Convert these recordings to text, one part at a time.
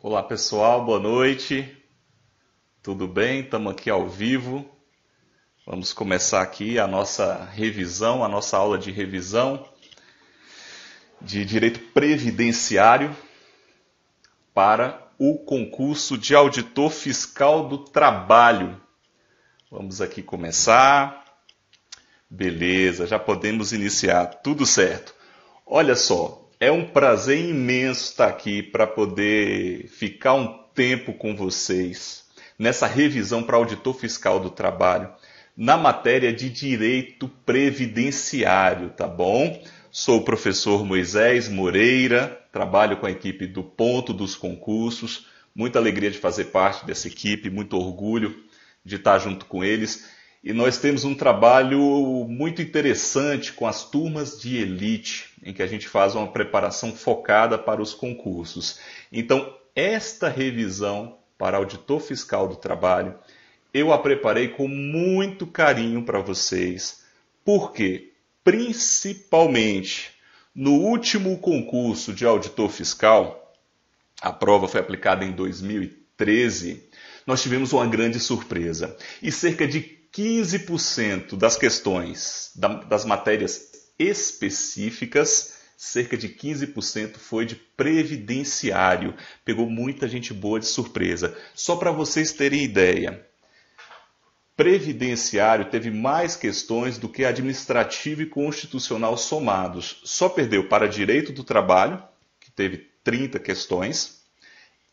Olá pessoal, boa noite. Tudo bem? Estamos aqui ao vivo. Vamos começar aqui a nossa revisão, a nossa aula de revisão de Direito Previdenciário para o concurso de Auditor Fiscal do Trabalho. Vamos aqui começar. Beleza, já podemos iniciar. Tudo certo. Olha só, é um prazer imenso estar aqui para poder ficar um tempo com vocês nessa revisão para Auditor Fiscal do Trabalho, na matéria de Direito Previdenciário, tá bom? Sou o professor Moisés Moreira, trabalho com a equipe do Ponto dos Concursos, muita alegria de fazer parte dessa equipe, muito orgulho de estar junto com eles. E nós temos um trabalho muito interessante com as turmas de elite, em que a gente faz uma preparação focada para os concursos. Então, esta revisão para Auditor Fiscal do Trabalho, eu a preparei com muito carinho para vocês. Por quê? Principalmente no último concurso de Auditor Fiscal, a prova foi aplicada em 2013, nós tivemos uma grande surpresa. E cerca de 15% das questões das matérias específicas, cerca de 15% foi de previdenciário. Pegou muita gente boa de surpresa. Só para vocês terem ideia, previdenciário teve mais questões do que administrativo e constitucional somados. Só perdeu para direito do trabalho, que teve 30 questões,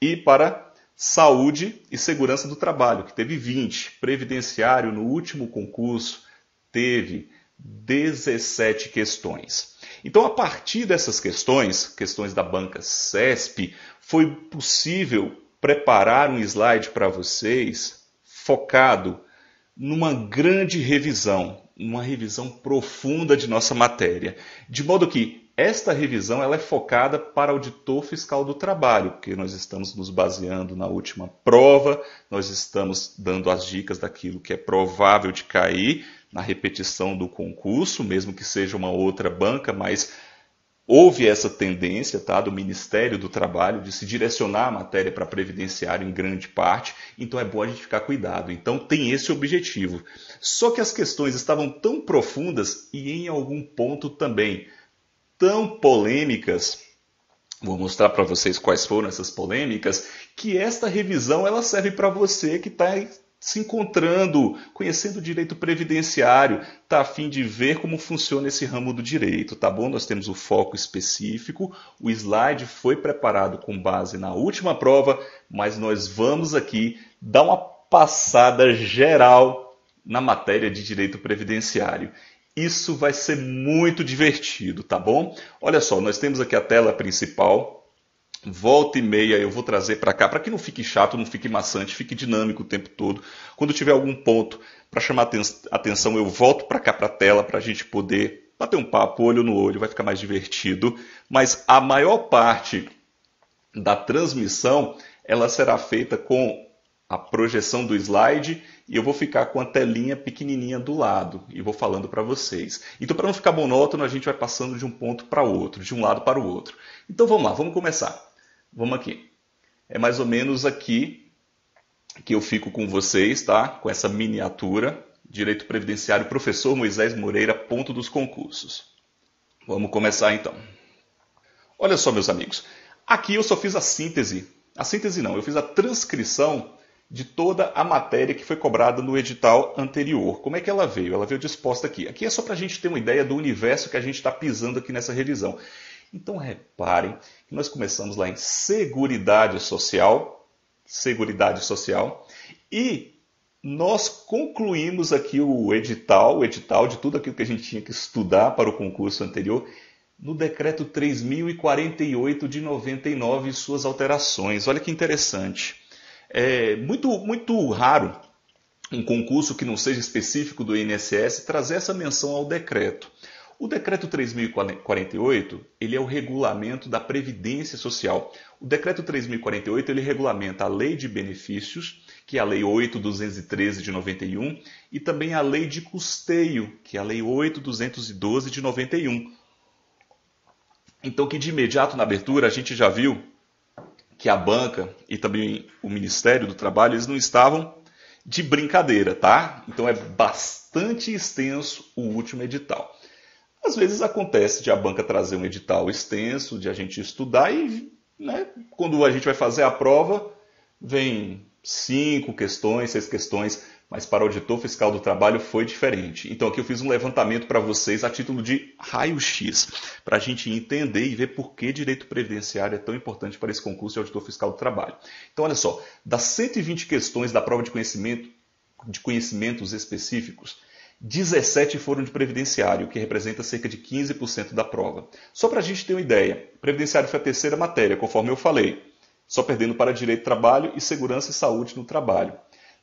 e para saúde e segurança do trabalho, que teve 20. Previdenciário, no último concurso, teve 17 questões. Então, a partir dessas questões da banca CESP, foi possível preparar um slide para vocês focado numa grande revisão, uma revisão profunda de nossa matéria. De modo que esta revisão ela é focada para Auditor Fiscal do Trabalho, porque nós estamos nos baseando na última prova, nós estamos dando as dicas daquilo que é provável de cair na repetição do concurso, mesmo que seja uma outra banca, mas houve essa tendência, tá, do Ministério do Trabalho de se direcionar a matéria para previdenciário em grande parte, então é bom a gente ficar cuidado. Então tem esse objetivo. Só que as questões estavam tão profundas e em algum ponto também tão polêmicas, vou mostrar para vocês quais foram essas polêmicas, que esta revisão ela serve para você que está se encontrando, conhecendo o direito previdenciário, está a fim de ver como funciona esse ramo do direito, tá bom? Nós temos o foco específico, o slide foi preparado com base na última prova, mas nós vamos aqui dar uma passada geral na matéria de direito previdenciário. Isso vai ser muito divertido, tá bom? Olha só, nós temos aqui a tela principal. Volta e meia eu vou trazer para cá, para que não fique chato, não fique maçante, fique dinâmico o tempo todo. Quando tiver algum ponto para chamar atenção, eu volto para cá para a tela para a gente poder bater um papo, olho no olho, vai ficar mais divertido. Mas a maior parte da transmissão, ela será feita com a projeção do slide e eu vou ficar com a telinha pequenininha do lado e vou falando para vocês. Então, para não ficar monótono, a gente vai passando de um ponto para outro, de um lado para o outro. Então, vamos lá, vamos começar. Vamos aqui. É mais ou menos aqui que eu fico com vocês, tá? Com essa miniatura, Direito Previdenciário, professor Moisés Moreira, Ponto dos Concursos. Vamos começar então. Olha só, meus amigos. Aqui eu só fiz a síntese. A síntese não, eu fiz a transcrição de toda a matéria que foi cobrada no edital anterior. Como é que ela veio? Ela veio disposta aqui. Aqui é só para a gente ter uma ideia do universo que a gente está pisando aqui nessa revisão. Então reparem que nós começamos lá em Seguridade Social, e nós concluímos aqui o edital de tudo aquilo que a gente tinha que estudar para o concurso anterior, no Decreto 3.048 de 99 e suas alterações. Olha que interessante. É muito raro um concurso que não seja específico do INSS trazer essa menção ao decreto. O Decreto 3.048, ele é o regulamento da Previdência Social. O Decreto 3.048, ele regulamenta a Lei de Benefícios, que é a Lei 8.213 de 91, e também a Lei de Custeio, que é a Lei 8.212 de 91. Então, que de imediato na abertura a gente já viu que a banca e também o Ministério do Trabalho, eles não estavam de brincadeira, tá? Então é bastante extenso o último edital. Às vezes acontece de a banca trazer um edital extenso, de a gente estudar e, né, quando a gente vai fazer a prova, vem 5 questões, 6 questões, mas para o auditor fiscal do trabalho foi diferente. Então aqui eu fiz um levantamento para vocês a título de raio-x, para a gente entender e ver por que direito previdenciário é tão importante para esse concurso de auditor fiscal do trabalho. Então olha só, das 120 questões da prova de conhecimentos específicos, 17 foram de previdenciário, que representa cerca de 15% da prova. Só para a gente ter uma ideia, previdenciário foi a terceira matéria, conforme eu falei, só perdendo para direito do trabalho e segurança e saúde no trabalho.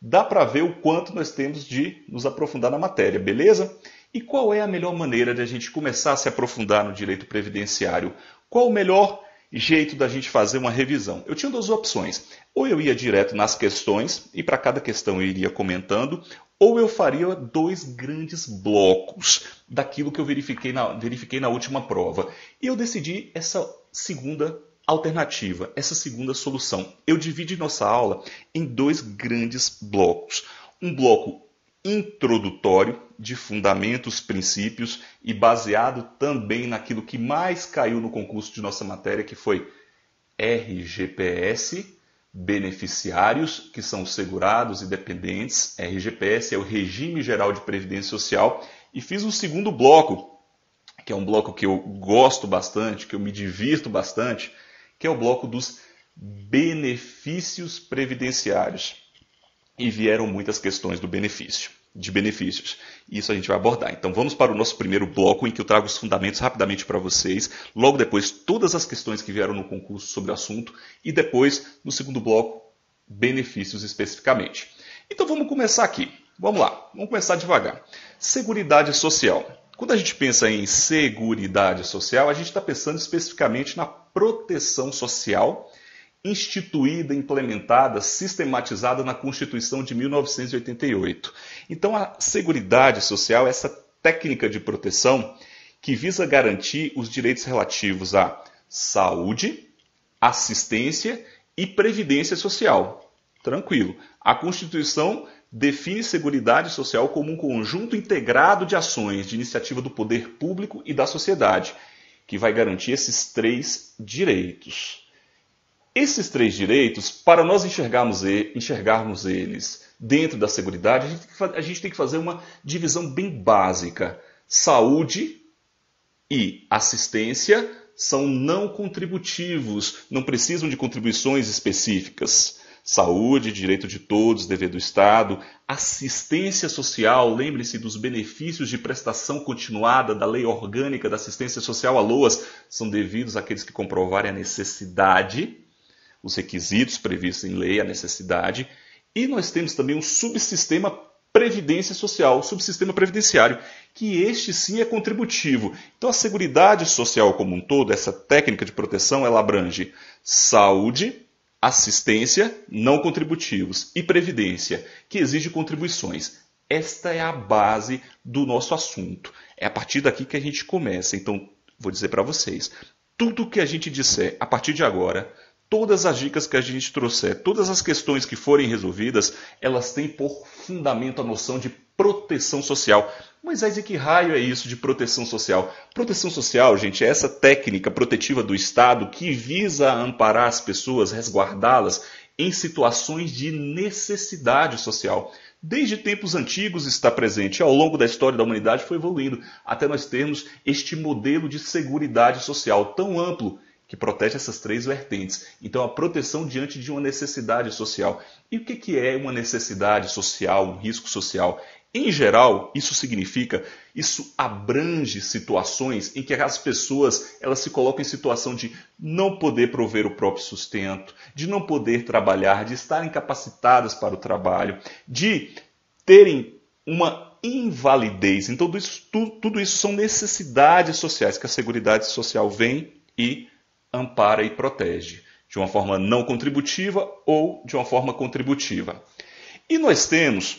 Dá para ver o quanto nós temos de nos aprofundar na matéria, beleza? E qual é a melhor maneira de a gente começar a se aprofundar no direito previdenciário? Qual o melhor jeito da gente fazer uma revisão? Eu tinha 2 opções. Ou eu ia direto nas questões e para cada questão eu iria comentando, ou eu faria 2 grandes blocos daquilo que eu verifiquei na última prova. E eu decidi essa segunda alternativa, essa segunda solução. Eu dividi nossa aula em 2 grandes blocos. Um bloco introdutório de fundamentos, princípios e baseado também naquilo que mais caiu no concurso de nossa matéria, que foi RGPS, beneficiários, que são segurados e dependentes. RGPS é o Regime Geral de Previdência Social. E fiz um segundo bloco, que é um bloco que eu gosto bastante, que eu me divirto bastante, que é o bloco dos benefícios previdenciários. E vieram muitas questões de benefícios. Isso a gente vai abordar. Então vamos para o nosso primeiro bloco, em que eu trago os fundamentos rapidamente para vocês. Logo depois, todas as questões que vieram no concurso sobre o assunto. E depois, no segundo bloco, benefícios especificamente. Então vamos começar aqui. Vamos lá, vamos começar devagar. Seguridade social. Quando a gente pensa em seguridade social, a gente está pensando especificamente na proteção social instituída, implementada, sistematizada na Constituição de 1988. Então, a Seguridade Social é essa técnica de proteção que visa garantir os direitos relativos à saúde, assistência e previdência social. Tranquilo. A Constituição define Seguridade Social como um conjunto integrado de ações de iniciativa do poder público e da sociedade, que vai garantir esses 3 direitos. Esses 3 direitos, para nós enxergarmos eles dentro da Seguridade, a gente tem que fazer uma divisão bem básica. Saúde e assistência são não contributivos, não precisam de contribuições específicas. Saúde, direito de todos, dever do Estado. Assistência social, lembre-se dos benefícios de prestação continuada da Lei Orgânica da Assistência Social, a LOAS, são devidos àqueles que comprovarem a necessidade, os requisitos previstos em lei, a necessidade. E nós temos também um subsistema previdência social, o subsistema previdenciário, que este sim é contributivo. Então a Seguridade Social como um todo, essa técnica de proteção, ela abrange saúde, assistência, não contributivos, e previdência, que exige contribuições. Esta é a base do nosso assunto. É a partir daqui que a gente começa. Então, vou dizer para vocês, tudo que a gente disser a partir de agora, todas as dicas que a gente trouxer, todas as questões que forem resolvidas, elas têm por fundamento a noção de proteção social. Mas e que raio é isso de proteção social? Proteção social, gente, é essa técnica protetiva do Estado que visa amparar as pessoas, resguardá-las em situações de necessidade social. Desde tempos antigos está presente, ao longo da história da humanidade foi evoluindo, até nós termos este modelo de seguridade social tão amplo, que protege essas 3 vertentes. Então, a proteção diante de uma necessidade social. E o que é uma necessidade social, um risco social? Em geral, isso abrange situações em que as pessoas elas se colocam em situação de não poder prover o próprio sustento, de não poder trabalhar, de estarem incapacitadas para o trabalho, de terem uma invalidez. Então, tudo isso são necessidades sociais que a Seguridade Social vem e ampara e protege, de uma forma não contributiva ou de uma forma contributiva. E nós temos,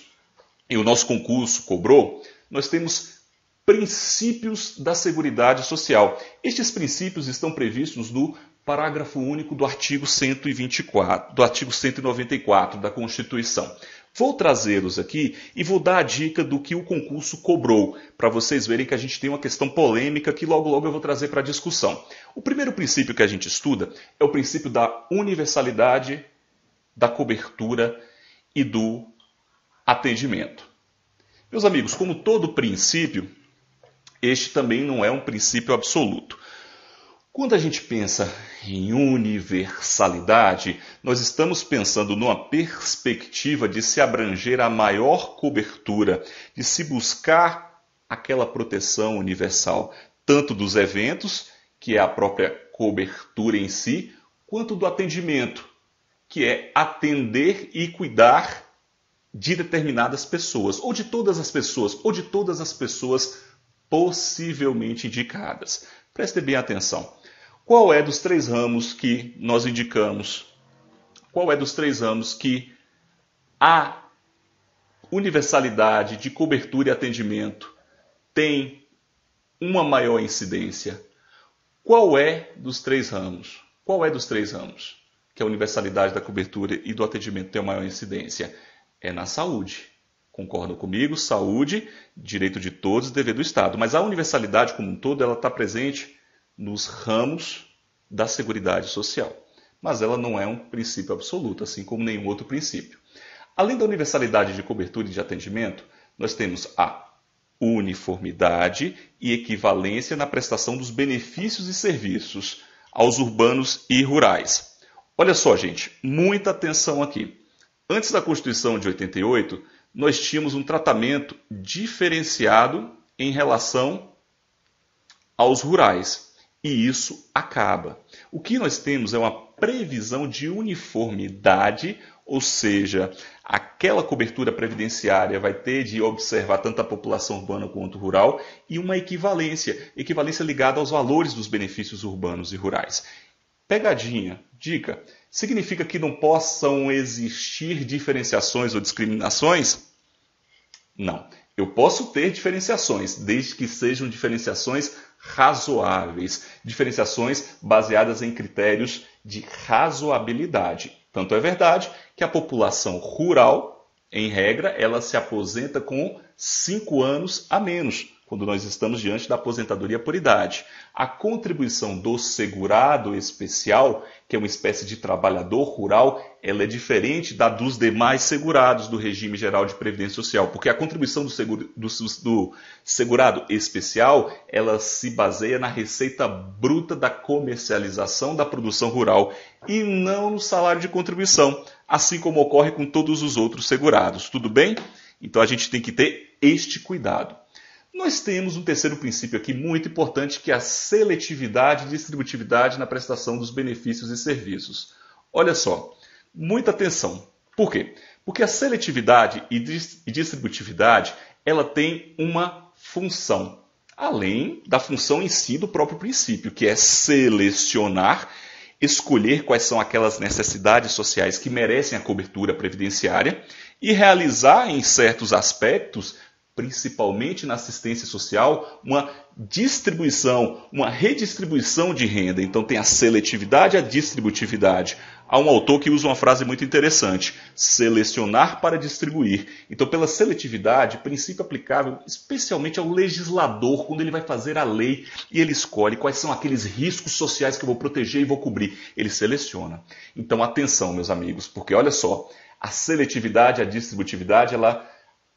e o nosso concurso cobrou, nós temos princípios da Seguridade Social. Estes princípios estão previstos no parágrafo único do artigo 124, do artigo 194 da Constituição. Vou trazê-los aqui e vou dar a dica do que o concurso cobrou, para vocês verem que a gente tem uma questão polêmica que logo eu vou trazer para a discussão. O primeiro princípio que a gente estuda é o princípio da universalidade, da cobertura e do atendimento. Meus amigos, como todo princípio, este também não é um princípio absoluto. Quando a gente pensa em universalidade, nós estamos pensando numa perspectiva de se abranger a maior cobertura, de se buscar aquela proteção universal, tanto dos eventos, que é a própria cobertura em si, quanto do atendimento, que é atender e cuidar de determinadas pessoas, ou de todas as pessoas possivelmente indicadas. Preste bem atenção. Qual é dos 3 ramos que nós indicamos? Qual é dos 3 ramos que a universalidade de cobertura e atendimento tem uma maior incidência? Qual é dos 3 ramos? Qual é dos 3 ramos que a universalidade da cobertura e do atendimento tem uma maior incidência? É na saúde. Concordam comigo? Saúde, direito de todos, dever do Estado. Mas a universalidade como um todo, ela está presente nos ramos da Seguridade Social. Mas ela não é um princípio absoluto, assim como nenhum outro princípio. Além da universalidade de cobertura e de atendimento, nós temos a uniformidade e equivalência na prestação dos benefícios e serviços aos urbanos e rurais. Olha só, gente, muita atenção aqui. Antes da Constituição de 88, nós tínhamos um tratamento diferenciado em relação aos rurais. E isso acaba. O que nós temos é uma previsão de uniformidade, ou seja, aquela cobertura previdenciária vai ter de observar tanto a população urbana quanto rural, e uma equivalência ligada aos valores dos benefícios urbanos e rurais. Pegadinha, dica, significa que não possam existir diferenciações ou discriminações? Não. Eu posso ter diferenciações, desde que sejam diferenciações razoáveis, diferenciações baseadas em critérios de razoabilidade. Tanto é verdade que a população rural, em regra, ela se aposenta com 5 anos a menos, quando nós estamos diante da aposentadoria por idade. A contribuição do segurado especial, que é uma espécie de trabalhador rural, ela é diferente da dos demais segurados do regime geral de previdência social, porque a contribuição do segurado especial, ela se baseia na receita bruta da comercialização da produção rural e não no salário de contribuição, assim como ocorre com todos os outros segurados. Tudo bem? Então a gente tem que ter este cuidado. Nós temos um terceiro princípio aqui muito importante, que é a seletividade e distributividade na prestação dos benefícios e serviços. Olha só, muita atenção. Por quê? Porque a seletividade e distributividade, ela tem uma função, além da função em si do próprio princípio, que é selecionar, escolher quais são aquelas necessidades sociais que merecem a cobertura previdenciária e realizar, em certos aspectos, principalmente na assistência social, uma distribuição, uma redistribuição de renda. Então tem a seletividade e a distributividade. Há um autor que usa uma frase muito interessante: selecionar para distribuir. Então, pela seletividade, princípio aplicável especialmente ao legislador, quando ele vai fazer a lei e ele escolhe quais são aqueles riscos sociais que eu vou proteger e vou cobrir. Ele seleciona. Então, atenção, meus amigos, porque olha só, a seletividade, a distributividade, ela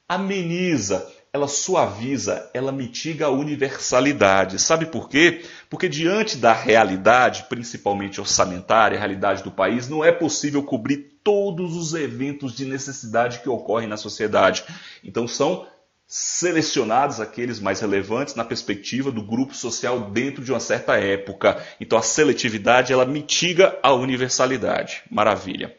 ameniza, ela suaviza, ela mitiga a universalidade. Sabe por quê? Porque diante da realidade, principalmente orçamentária, a realidade do país, não é possível cobrir todos os eventos de necessidade que ocorrem na sociedade. Então são selecionados aqueles mais relevantes na perspectiva do grupo social dentro de uma certa época. Então a seletividade, ela mitiga a universalidade. Maravilha.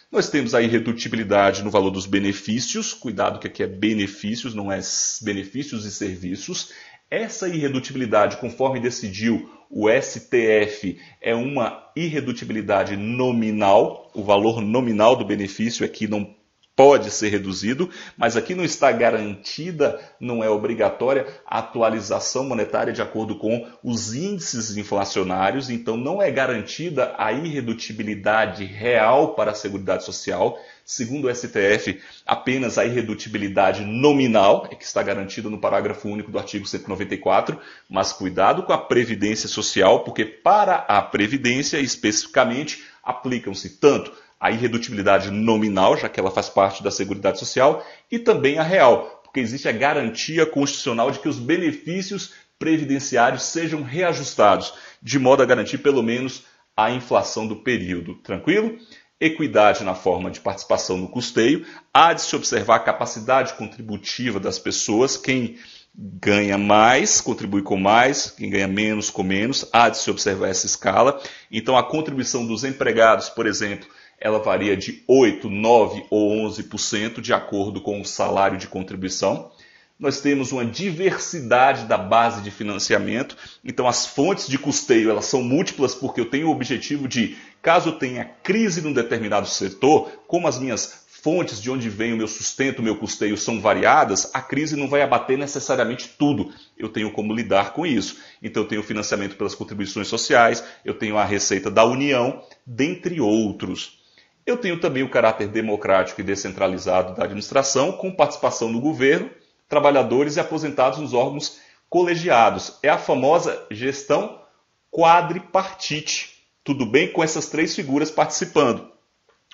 Nós temos a irredutibilidade no valor dos benefícios, cuidado que aqui é benefícios, não é benefícios e serviços. Essa irredutibilidade, conforme decidiu o STF, é uma irredutibilidade nominal, o valor nominal do benefício aqui não pode ser reduzido, mas aqui não está garantida, não é obrigatória a atualização monetária de acordo com os índices inflacionários, então não é garantida a irredutibilidade real para a Seguridade Social. Segundo o STF, apenas a irredutibilidade nominal é que está garantida no parágrafo único do artigo 194, mas cuidado com a Previdência Social, porque para a Previdência, especificamente, aplicam-se tanto a irredutibilidade nominal, já que ela faz parte da Seguridade Social, e também a real, porque existe a garantia constitucional de que os benefícios previdenciários sejam reajustados, de modo a garantir pelo menos a inflação do período. Tranquilo? Equidade na forma de participação no custeio, há de se observar a capacidade contributiva das pessoas, quem ganha mais, contribui com mais, quem ganha menos, com menos, há de se observar essa escala. Então a contribuição dos empregados, por exemplo, ela varia de 8%, 9% ou 11% de acordo com o salário de contribuição. Nós temos uma diversidade da base de financiamento, então as fontes de custeio elas são múltiplas porque eu tenho o objetivo de, caso eu tenha crise num determinado setor, como as minhas fontes de onde vem o meu sustento, o meu custeio são variadas, a crise não vai abater necessariamente tudo. Eu tenho como lidar com isso. Então eu tenho financiamento pelas contribuições sociais, eu tenho a receita da União, dentre outros. Eu tenho também o caráter democrático e descentralizado da administração, com participação no governo, trabalhadores e aposentados nos órgãos colegiados. É a famosa gestão quadripartite. Tudo bem com essas três figuras participando.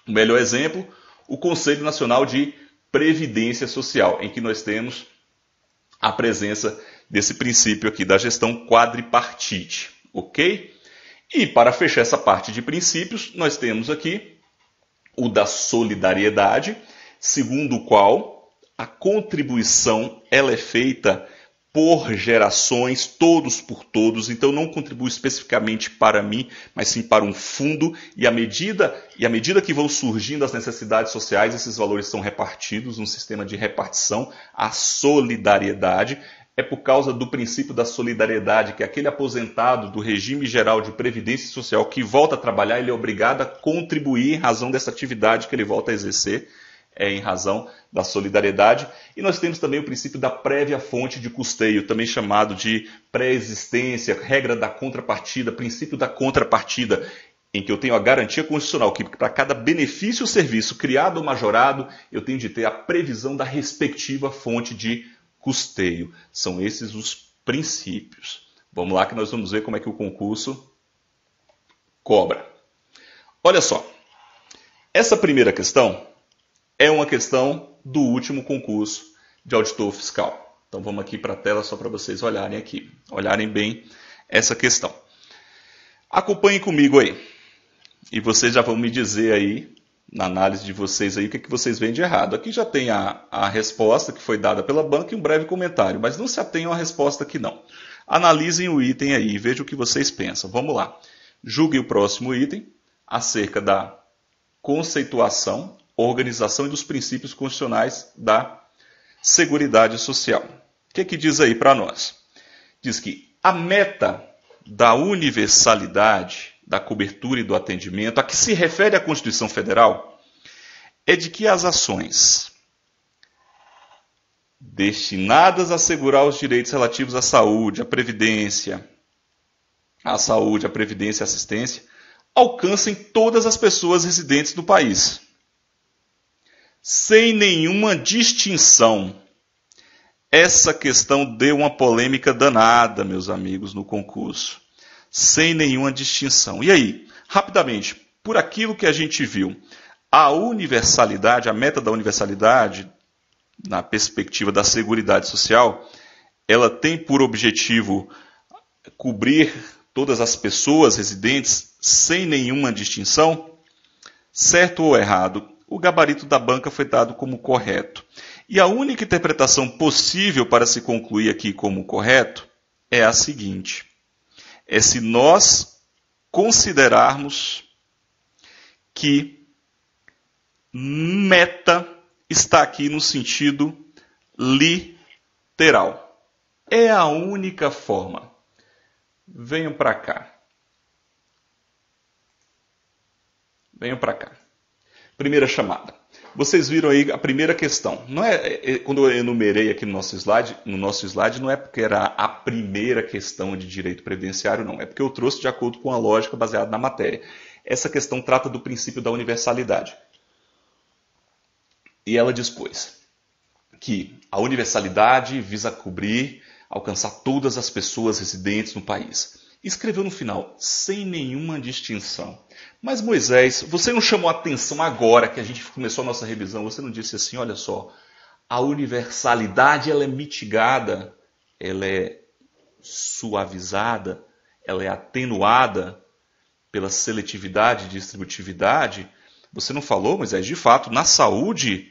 O melhor exemplo, o Conselho Nacional de Previdência Social, em que nós temos a presença desse princípio aqui da gestão quadripartite. Ok? E para fechar essa parte de princípios, nós temos aqui o da solidariedade, segundo o qual a contribuição ela é feita por gerações, todos por todos, então não contribui especificamente para mim, mas sim para um fundo, e à medida que vão surgindo as necessidades sociais, esses valores são repartidos, um sistema de repartição, a solidariedade. É por causa do princípio da solidariedade que aquele aposentado do regime geral de previdência social que volta a trabalhar, ele é obrigado a contribuir em razão dessa atividade que ele volta a exercer, em razão da solidariedade. E nós temos também o princípio da prévia fonte de custeio, também chamado de pré-existência, regra da contrapartida, princípio da contrapartida, em que eu tenho a garantia constitucional que para cada benefício ou serviço criado ou majorado, eu tenho de ter a previsão da respectiva fonte de custeio. São esses os princípios. Vamos lá que nós vamos ver como é que o concurso cobra. Olha só, essa primeira questão é uma questão do último concurso de auditor fiscal. Então vamos aqui para a tela só para vocês olharem aqui, olharem bem essa questão. Acompanhem comigo aí. E vocês já vão me dizer aí, na análise de vocês aí, o que vocês veem de errado. Aqui já tem a resposta que foi dada pela banca e um breve comentário, mas não se atenham à resposta aqui não. Analisem o item aí e vejam o que vocês pensam. Vamos lá. Julguem o próximo item acerca da conceituação, organização e dos princípios constitucionais da Seguridade Social. O que diz aí para nós? Diz que a meta da universalidade, da cobertura e do atendimento, a que se refere a Constituição Federal, é de que as ações destinadas a assegurar os direitos relativos à saúde, à previdência, à previdência e assistência, alcancem todas as pessoas residentes do país, sem nenhuma distinção. Essa questão deu uma polêmica danada, meus amigos, no concurso. Sem nenhuma distinção. E aí, rapidamente, por aquilo que a gente viu, a universalidade, a meta da universalidade, na perspectiva da Seguridade Social, ela tem por objetivo cobrir todas as pessoas residentes sem nenhuma distinção? Certo ou errado? O gabarito da banca foi dado como correto. E a única interpretação possível para se concluir aqui como correto é a seguinte: é se nós considerarmos que meta está aqui no sentido literal. É a única forma. Venham para cá. Venham para cá. Primeira chamada. Vocês viram aí a primeira questão. Não quando eu enumerei aqui no nosso slide, não é porque era a primeira questão de direito previdenciário, não. É porque eu trouxe de acordo com a lógica baseada na matéria. Essa questão trata do princípio da universalidade. E ela dispôs que a universalidade visa cobrir, alcançar todas as pessoas residentes no país. Escreveu no final, sem nenhuma distinção. Mas Moisés, você não chamou a atenção agora que a gente começou a nossa revisão, você não disse assim, olha só, a universalidade ela é mitigada, ela é suavizada, ela é atenuada pela seletividade e distributividade. Você não falou, Moisés, de fato, na saúde,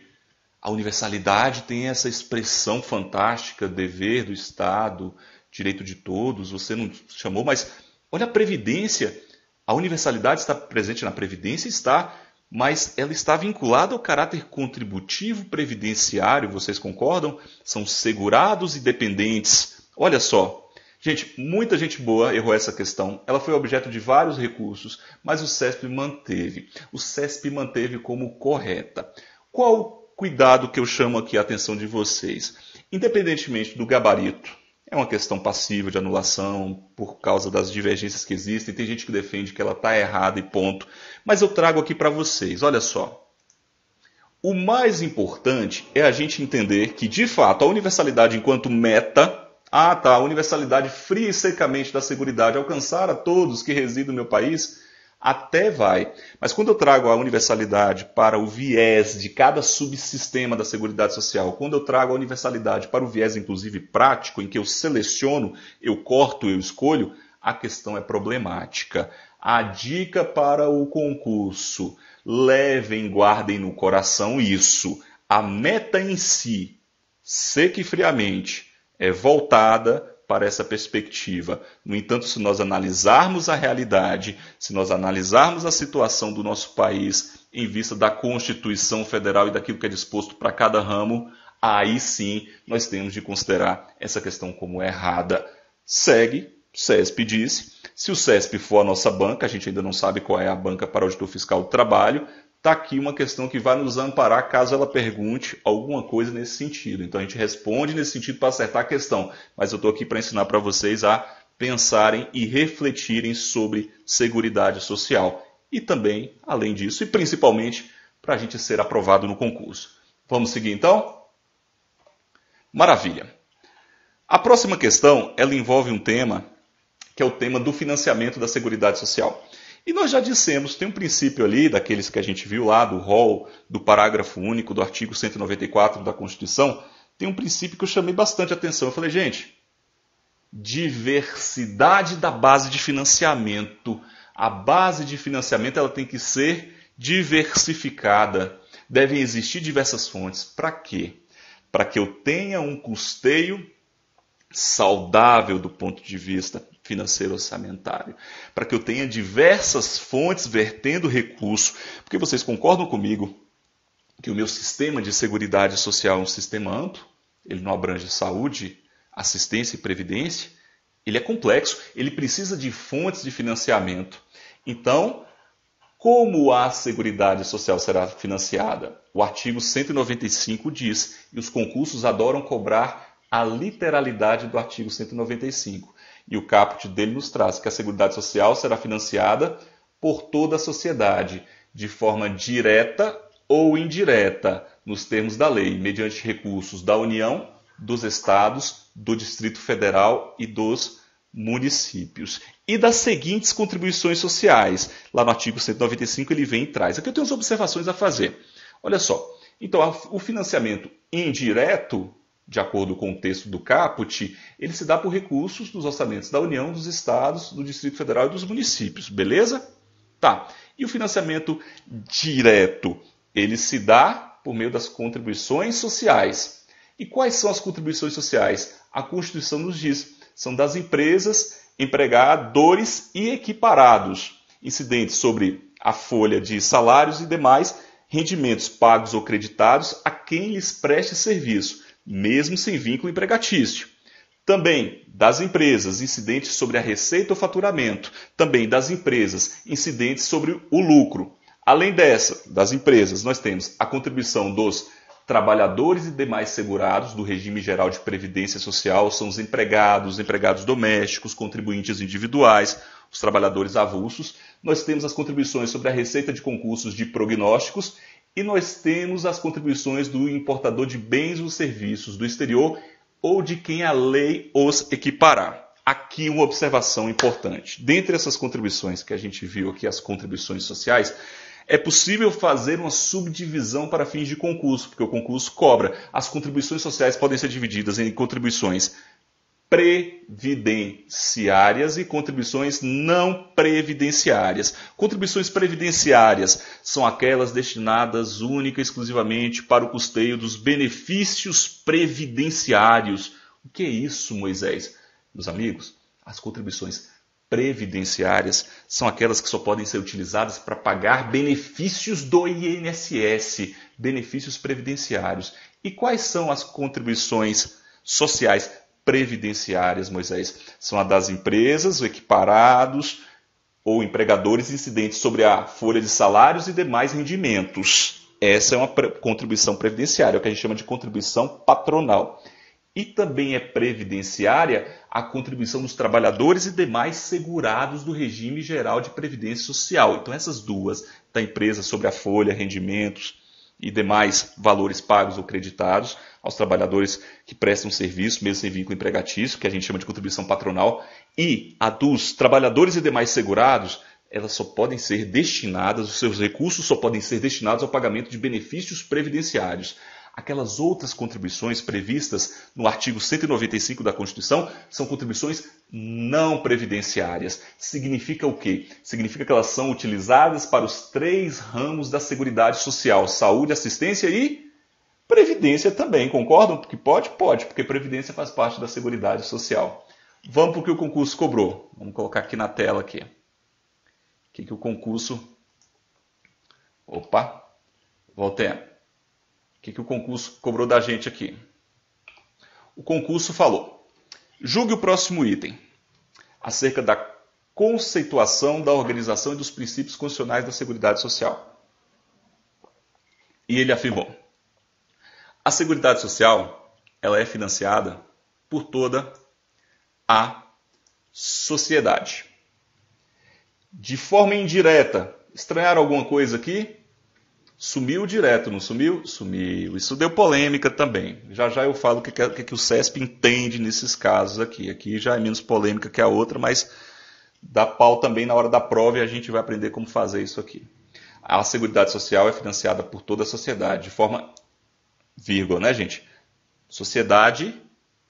a universalidade tem essa expressão fantástica, dever do Estado, direito de todos, você não chamou, mas olha a Previdência, a universalidade está presente na Previdência, mas ela está vinculada ao caráter contributivo previdenciário, vocês concordam? São segurados e dependentes. Olha só, gente, muita gente boa errou essa questão, ela foi objeto de vários recursos, mas o CESP manteve. O CESP manteve como correta. Qual o cuidado que eu chamo aqui a atenção de vocês? Independentemente do gabarito, é uma questão passiva de anulação por causa das divergências que existem. Tem gente que defende que ela está errada e ponto. Mas eu trago aqui para vocês, olha só. O mais importante é a gente entender que, de fato, a universalidade enquanto meta, a universalidade fria e secamente da Seguridade alcançar a todos que residem no meu país, até vai. Mas quando eu trago a universalidade para o viés de cada subsistema da Seguridade Social, quando eu trago a universalidade para o viés, inclusive, prático, em que eu seleciono, eu corto, eu escolho, a questão é problemática. A dica para o concurso, levem, guardem no coração isso. A meta em si, seca e friamente, é voltada para essa perspectiva. No entanto, se nós analisarmos a realidade, se nós analisarmos a situação do nosso país em vista da Constituição Federal e daquilo que é disposto para cada ramo, aí sim nós temos de considerar essa questão como errada. Segue, CESP disse, se o CESP for a nossa banca, a gente ainda não sabe qual é a banca para auditor fiscal do trabalho, está aqui uma questão que vai nos amparar caso ela pergunte alguma coisa nesse sentido. Então a gente responde nesse sentido para acertar a questão. Mas eu estou aqui para ensinar para vocês a pensarem e refletirem sobre Seguridade Social. E também, além disso, e principalmente, para a gente ser aprovado no concurso. Vamos seguir então? Maravilha. A próxima questão, ela envolve um tema que é o tema do financiamento da Seguridade Social. E nós já dissemos, tem um princípio ali, daqueles que a gente viu lá, do rol, do parágrafo único do artigo 194 da Constituição, tem um princípio que eu chamei bastante atenção. Eu falei, gente, diversidade da base de financiamento. A base de financiamento ela tem que ser diversificada. Devem existir diversas fontes. Para quê? Para que eu tenha um custeio saudável do ponto de vista financeiro orçamentário, para que eu tenha diversas fontes vertendo recurso, porque vocês concordam comigo que o meu sistema de seguridade social é um sistema amplo, ele não abrange saúde, assistência e previdência, ele é complexo, ele precisa de fontes de financiamento. Então, como a Seguridade Social será financiada? O artigo 195 diz, e os concursos adoram cobrar a literalidade do artigo 195. E o caput dele nos traz que a Seguridade Social será financiada por toda a sociedade, de forma direta ou indireta, nos termos da lei, mediante recursos da União, dos Estados, do Distrito Federal e dos municípios. E das seguintes contribuições sociais. Lá no artigo 195 ele vem e traz. Aqui eu tenho umas observações a fazer. Olha só. Então, o financiamento indireto, de acordo com o texto do caput, ele se dá por recursos dos orçamentos da União, dos Estados, do Distrito Federal e dos municípios. Beleza? Tá. E o financiamento direto, ele se dá por meio das contribuições sociais. E quais são as contribuições sociais? A Constituição nos diz, são das empresas, empregadores e equiparados, incidentes sobre a folha de salários e demais rendimentos pagos ou creditados a quem lhes preste serviço, mesmo sem vínculo empregatício. Também das empresas, incidentes sobre a receita ou faturamento. Também das empresas, incidentes sobre o lucro. Além das empresas, nós temos a contribuição dos trabalhadores e demais segurados do regime geral de previdência social, são os empregados domésticos, contribuintes individuais, os trabalhadores avulsos. Nós temos as contribuições sobre a receita de concursos de prognósticos e nós temos as contribuições do importador de bens ou serviços do exterior ou de quem a lei os equiparar. Aqui uma observação importante. Dentre essas contribuições que a gente viu aqui, as contribuições sociais, é possível fazer uma subdivisão para fins de concurso, porque o concurso cobra. As contribuições sociais podem ser divididas em contribuições previdenciárias e contribuições não previdenciárias. Contribuições previdenciárias são aquelas destinadas única e exclusivamente para o custeio dos benefícios previdenciários. O que é isso, Moisés? Meus amigos, as contribuições previdenciárias são aquelas que só podem ser utilizadas para pagar benefícios do INSS, benefícios previdenciários. E quais são as contribuições sociais previdenciárias, Moisés? São a das empresas, os equiparados ou empregadores incidentes sobre a folha de salários e demais rendimentos. Essa é uma contribuição previdenciária, é o que a gente chama de contribuição patronal. E também é previdenciária a contribuição dos trabalhadores e demais segurados do regime geral de previdência social. Então essas duas, da empresa sobre a folha, rendimentos e demais valores pagos ou creditados aos trabalhadores que prestam serviço, mesmo sem vínculo empregatício, que a gente chama de contribuição patronal, e a dos trabalhadores e demais segurados, elas só podem ser destinadas, os seus recursos só podem ser destinados ao pagamento de benefícios previdenciários. Aquelas outras contribuições previstas no artigo 195 da Constituição são contribuições não previdenciárias. Significa o quê? Significa que elas são utilizadas para os 3 ramos da Seguridade Social: saúde, assistência e previdência também. Concordam? Que pode? Pode, porque previdência faz parte da Seguridade Social. Vamos para o que o concurso cobrou. Vamos colocar aqui na tela aqui. O que o concurso... Opa! Voltemos. O que o concurso cobrou da gente aqui? O concurso falou: julgue o próximo item acerca da conceituação da organização e dos princípios constitucionais da Seguridade Social. E ele afirmou: a Seguridade Social ela é financiada por toda a sociedade. De forma indireta. Estranharam alguma coisa aqui? Sumiu direto, não sumiu? Sumiu. Isso deu polêmica também. Já já eu falo o que o CESP entende nesses casos aqui. Aqui já é menos polêmica que a outra, mas dá pau também na hora da prova e a gente vai aprender como fazer isso aqui. A Seguridade Social é financiada por toda a sociedade, de forma, vírgula, né, gente? Sociedade,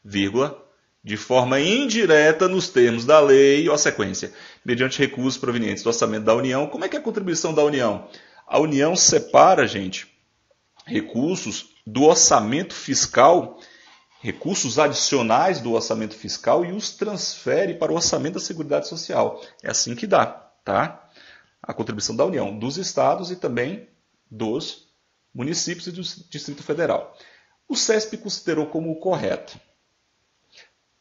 vírgula, de forma indireta nos termos da lei, ou a sequência, mediante recursos provenientes do orçamento da União. Como é que é a contribuição da União? A União separa, gente, recursos do orçamento fiscal, recursos adicionais do orçamento fiscal e os transfere para o orçamento da Seguridade Social. É assim que dá, tá? A contribuição da União, dos estados e também dos municípios e do Distrito Federal. O CESP considerou como correto,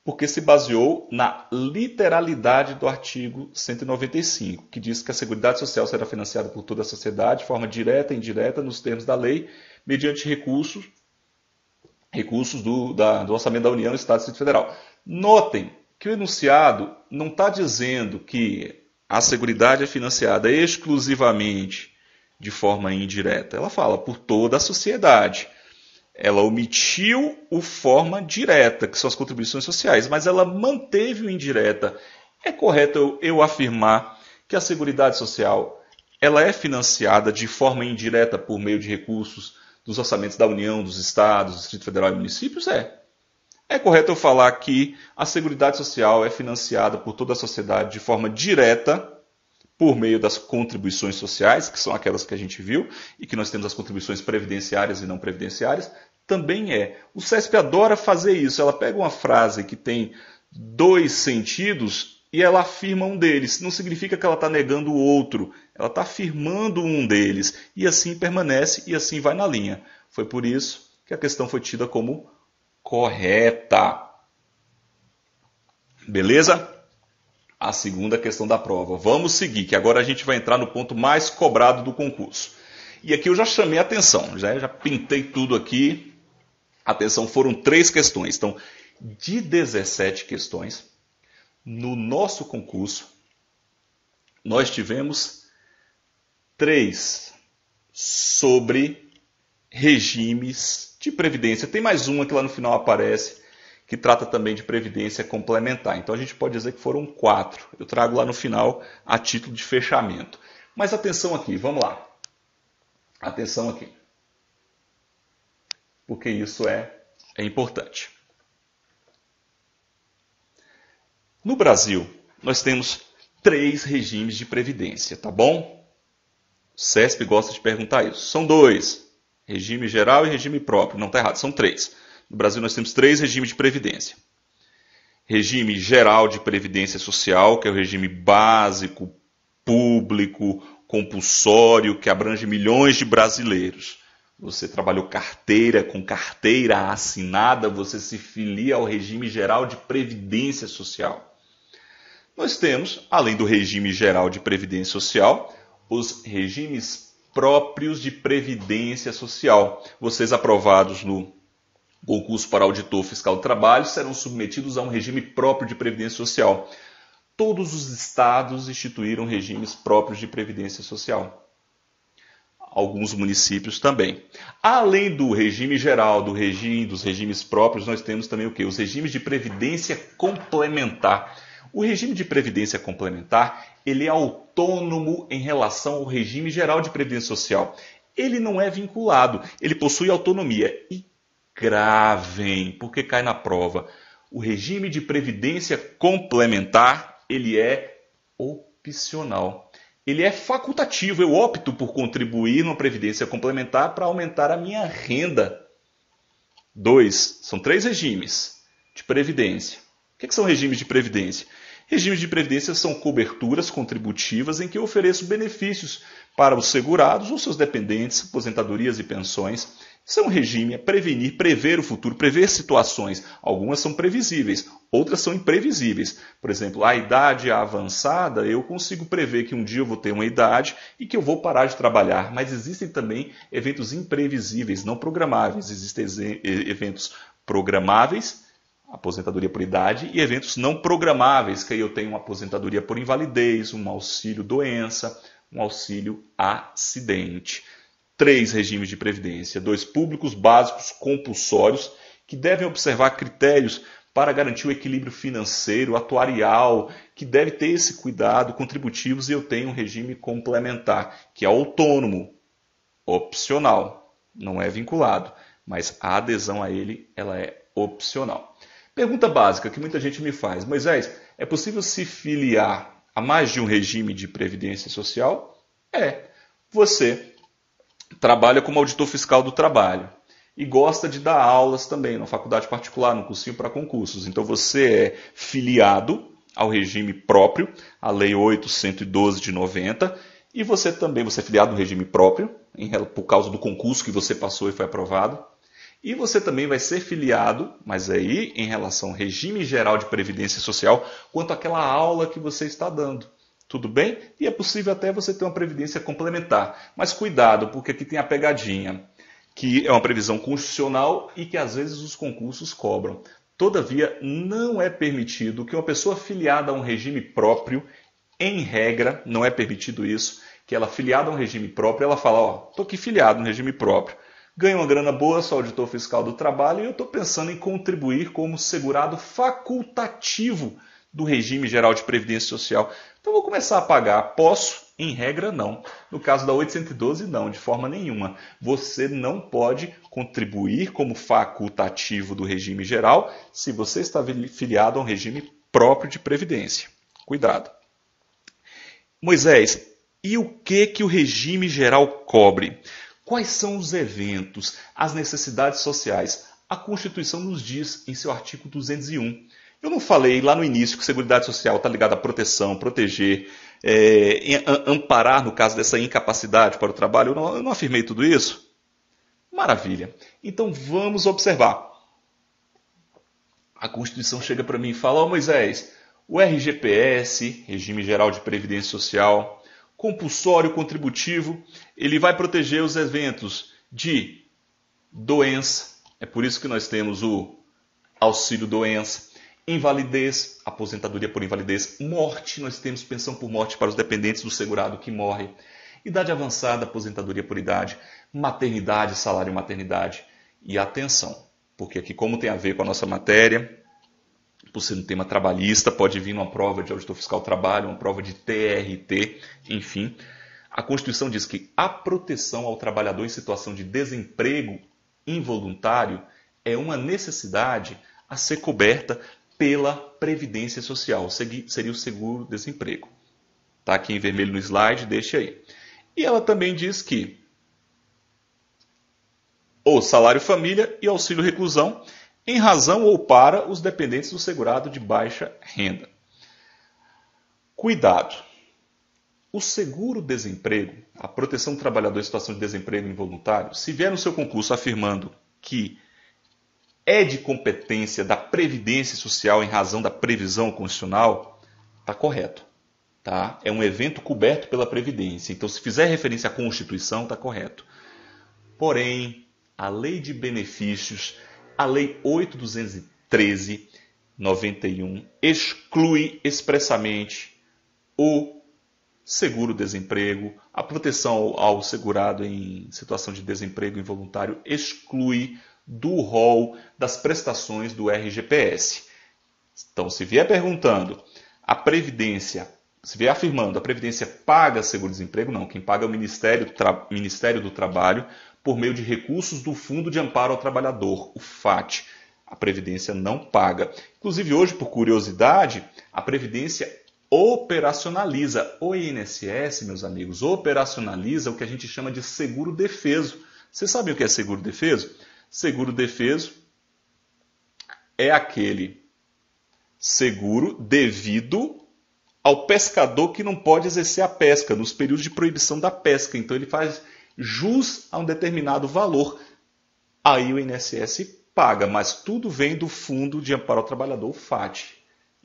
porque se baseou na literalidade do artigo 195, que diz que a Seguridade Social será financiada por toda a sociedade, de forma direta e indireta, nos termos da lei, mediante recursos do orçamento da União, Estado e Distrito Federal. Notem que o enunciado não está dizendo que a Seguridade é financiada exclusivamente de forma indireta. Ela fala por toda a sociedade. Ela omitiu o forma direta, que são as contribuições sociais, mas ela manteve o indireta. É correto eu afirmar que a Seguridade Social ela é financiada de forma indireta por meio de recursos dos orçamentos da União, dos estados, do Distrito Federal e municípios? É correto eu falar que a Seguridade Social é financiada por toda a sociedade de forma direta por meio das contribuições sociais, que são aquelas que a gente viu, e que nós temos as contribuições previdenciárias e não previdenciárias, também é. O CESP adora fazer isso. Ela pega uma frase que tem 2 sentidos e ela afirma um deles. Não significa que ela está negando o outro. Ela está afirmando um deles. E assim permanece e assim vai na linha. Foi por isso que a questão foi tida como correta. Beleza? a segunda questão da prova. Vamos seguir, que agora a gente vai entrar no ponto mais cobrado do concurso. E aqui eu já chamei a atenção, já pintei tudo aqui. Atenção, foram 3 questões. Então, de 17 questões, no nosso concurso, nós tivemos 3 sobre regimes de previdência. Tem mais uma que lá no final aparece, que trata também de previdência complementar. Então a gente pode dizer que foram 4. Eu trago lá no final a título de fechamento. Mas atenção aqui, vamos lá. Atenção aqui. Porque isso é importante. No Brasil, nós temos 3 regimes de previdência, tá bom? O CESP gosta de perguntar isso. São 2. Regime geral e regime próprio. Não está errado, são 3. No Brasil nós temos 3 regimes de previdência. Regime geral de previdência social, que é o regime básico, público, compulsório, que abrange milhões de brasileiros. Você trabalhou com carteira assinada, você se filia ao regime geral de previdência social. Nós temos, além do regime geral de previdência social, os regimes próprios de previdência social. Vocês aprovados no concurso para auditor fiscal do trabalho serão submetidos a um regime próprio de previdência social. Todos os estados instituíram regimes próprios de previdência social. Alguns municípios também. Além do regime geral, dos regimes próprios, nós temos também o quê? Os regimes de previdência complementar. O regime de previdência complementar, ele é autônomo em relação ao regime geral de previdência social. Ele não é vinculado, ele possui autonomia. E gravem, porque cai na prova. O regime de previdência complementar, ele é opcional. Ele é facultativo. Eu opto por contribuir numa previdência complementar para aumentar a minha renda. 2. São 3 regimes de previdência. O que são regimes de previdência? Regimes de previdência são coberturas contributivas em que eu ofereço benefícios para os segurados ou seus dependentes, aposentadorias e pensões. Isso é um regime, prever o futuro, prever situações. Algumas são previsíveis, outras são imprevisíveis. Por exemplo, a idade avançada, eu consigo prever que um dia eu vou ter uma idade e que eu vou parar de trabalhar. Mas existem também eventos imprevisíveis, não programáveis. Existem eventos programáveis, aposentadoria por idade, e eventos não programáveis, que aí eu tenho uma aposentadoria por invalidez, um auxílio doença, um auxílio acidente. 3 regimes de previdência, 2 públicos básicos compulsórios, que devem observar critérios para garantir o equilíbrio financeiro, atuarial, que deve ter esse cuidado, contributivos, e eu tenho um regime complementar, que é autônomo, opcional, não é vinculado, mas a adesão a ele ela é opcional. Pergunta básica que muita gente me faz: Moisés, é possível se filiar a mais de um regime de previdência social? É. Você trabalha como auditor fiscal do trabalho e gosta de dar aulas também na faculdade particular, no cursinho para concursos. Então você é filiado ao regime próprio, a Lei 8.112 de 90, e você é filiado no regime próprio, por causa do concurso que você passou e foi aprovado. E você também vai ser filiado, mas aí em relação ao regime geral de previdência social, quanto àquela aula que você está dando. Tudo bem? E é possível até você ter uma previdência complementar. Mas cuidado, porque aqui tem a pegadinha, que é uma previsão constitucional e que às vezes os concursos cobram. Todavia, não é permitido que uma pessoa filiada a um regime próprio, em regra, não é permitido isso, que ela filiada a um regime próprio, ela fala, estou aqui filiado no regime próprio, ganho uma grana boa, sou auditor fiscal do trabalho e eu estou pensando em contribuir como segurado facultativo do regime geral de previdência social. Então vou começar a pagar. Posso? Em regra, não. No caso da 812, não, de forma nenhuma. Você não pode contribuir como facultativo do regime geral se você está filiado a um regime próprio de previdência. Cuidado. Moisés, e o que o regime geral cobre? Quais são os eventos, as necessidades sociais? A Constituição nos diz em seu artigo 201. Eu não falei lá no início que a Seguridade Social está ligada à proteção, proteger, amparar no caso dessa incapacidade para o trabalho? Eu não afirmei tudo isso? Maravilha. Então vamos observar. A Constituição chega para mim e fala, Moisés, O RGPS, Regime Geral de Previdência Social, compulsório contributivo, ele vai proteger os eventos de doença, é por isso que nós temos o auxílio-doença, invalidez, aposentadoria por invalidez, morte, nós temos pensão por morte para os dependentes do segurado que morre, idade avançada, aposentadoria por idade, maternidade, salário maternidade e atenção, porque aqui como tem a ver com a nossa matéria, por ser um tema trabalhista, pode vir uma prova de auditor fiscal trabalho, uma prova de TRT, enfim. A Constituição diz que a proteção ao trabalhador em situação de desemprego involuntário é uma necessidade a ser coberta pela Previdência Social, seria o seguro-desemprego. Está aqui em vermelho no slide, deixa aí. E ela também diz que o salário família e auxílio reclusão em razão ou para os dependentes do segurado de baixa renda. Cuidado! O seguro-desemprego, a proteção do trabalhador em situação de desemprego involuntário, se vier no seu concurso afirmando que é de competência da Previdência Social em razão da previsão constitucional, está correto. Tá? É um evento coberto pela Previdência. Então, se fizer referência à Constituição, está correto. Porém, a Lei de Benefícios, a Lei 8.213/91, exclui expressamente o seguro-desemprego, a proteção ao segurado em situação de desemprego involuntário, exclui do rol das prestações do RGPS. Então, se vier perguntando, se vier afirmando a Previdência paga seguro-desemprego, não. Quem paga é o Ministério do Trabalho por meio de recursos do Fundo de Amparo ao Trabalhador, o FAT. A Previdência não paga. Inclusive, hoje, por curiosidade, a Previdência operacionaliza. O INSS, meus amigos, operacionaliza o que a gente chama de seguro-defeso. Vocês sabem o que é seguro-defeso? Seguro-defeso é aquele seguro devido ao pescador que não pode exercer a pesca nos períodos de proibição da pesca. Então ele faz jus a um determinado valor. Aí o INSS paga, mas tudo vem do Fundo de Amparo ao Trabalhador, o FAT.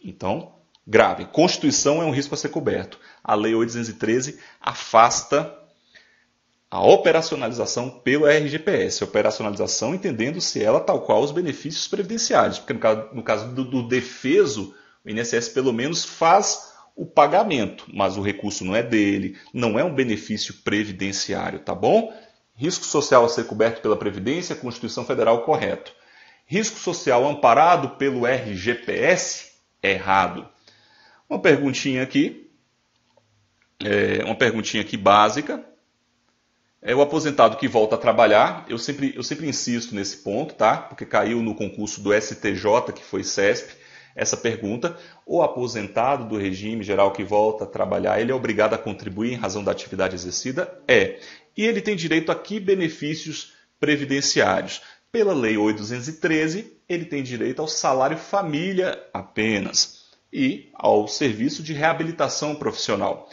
Então, grave. Constituição é um risco a ser coberto. A Lei 8.213 afasta a operacionalização pelo RGPS. Operacionalização entendendo-se ela tal qual os benefícios previdenciários. Porque no caso do defeso, o INSS pelo menos faz o pagamento, mas o recurso não é dele, não é um benefício previdenciário, tá bom? Risco social a ser coberto pela Previdência, Constituição Federal, correto. Risco social amparado pelo RGPS, errado. Uma perguntinha aqui básica. É o aposentado que volta a trabalhar. Eu sempre insisto nesse ponto, tá? Porque caiu no concurso do STJ, que foi CESP, essa pergunta. O aposentado do regime geral que volta a trabalhar, ele é obrigado a contribuir em razão da atividade exercida? É. E ele tem direito a que benefícios previdenciários? Pela Lei 8.213, ele tem direito ao salário família apenas e ao serviço de reabilitação profissional.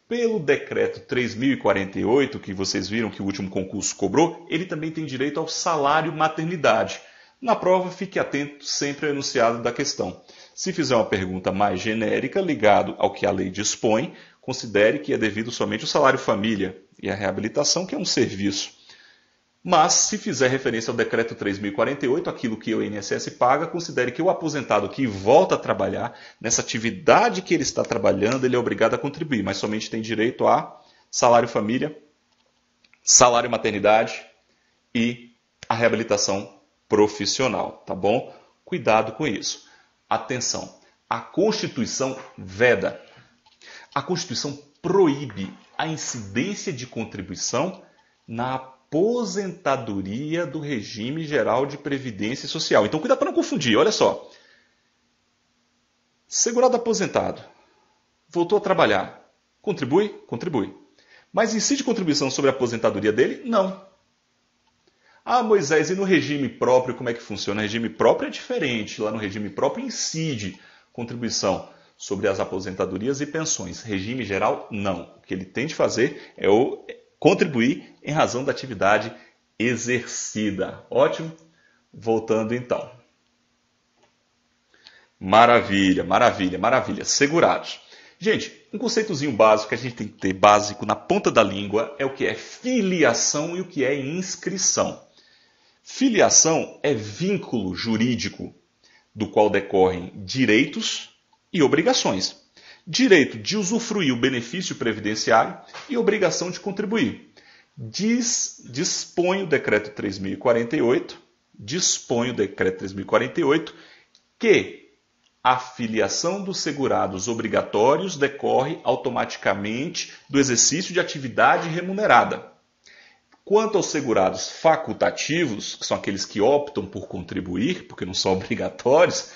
Pelo decreto 3.048, que vocês viram que o último concurso cobrou, ele também tem direito ao salário maternidade. Na prova, fique atento sempre ao enunciado da questão. Se fizer uma pergunta mais genérica, ligado ao que a lei dispõe, considere que é devido somente o salário família e a reabilitação, que é um serviço. Mas, se fizer referência ao decreto 3.048, aquilo que o INSS paga, considere que o aposentado que volta a trabalhar, nessa atividade que ele está trabalhando, ele é obrigado a contribuir, mas somente tem direito a salário família, salário maternidade e a reabilitação profissional, tá bom? Cuidado com isso. Atenção, a Constituição veda. A Constituição proíbe a incidência de contribuição na aposentadoria do regime geral de previdência social. Então, cuidado para não confundir, olha só. Segurado aposentado, voltou a trabalhar, contribui? Contribui. Mas incide contribuição sobre a aposentadoria dele? Não. Ah, Moisés, e no regime próprio como é que funciona? O regime próprio é diferente. Lá no regime próprio incide contribuição sobre as aposentadorias e pensões. Regime geral, não. O que ele tem de fazer é contribuir em razão da atividade exercida. Ótimo? Voltando então. Maravilha, maravilha, maravilha. Segurados. Gente, um conceitozinho básico que a gente tem que ter básico na ponta da língua é o que é filiação e o que é inscrição. Filiação é vínculo jurídico do qual decorrem direitos e obrigações. Direito de usufruir o benefício previdenciário e obrigação de contribuir. Dispõe o decreto 3048, que a filiação dos segurados obrigatórios decorre automaticamente do exercício de atividade remunerada. Quanto aos segurados facultativos, que são aqueles que optam por contribuir, porque não são obrigatórios,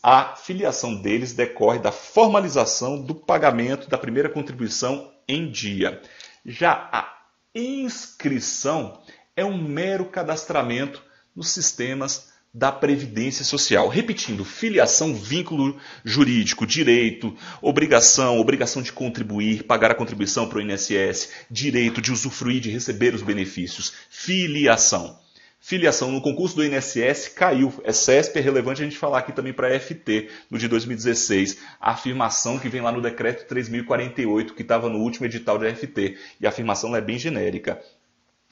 a filiação deles decorre da formalização do pagamento da primeira contribuição em dia. Já a inscrição é um mero cadastramento nos sistemas da Previdência Social. Repetindo, filiação, vínculo jurídico, direito, obrigação de contribuir, pagar a contribuição para o INSS, direito de usufruir, de receber os benefícios. Filiação. Filiação no concurso do INSS caiu. É CESP, é relevante a gente falar aqui também para a FT, no de 2016. A afirmação que vem lá no decreto 3048, que estava no último edital de FT. E a afirmação é bem genérica.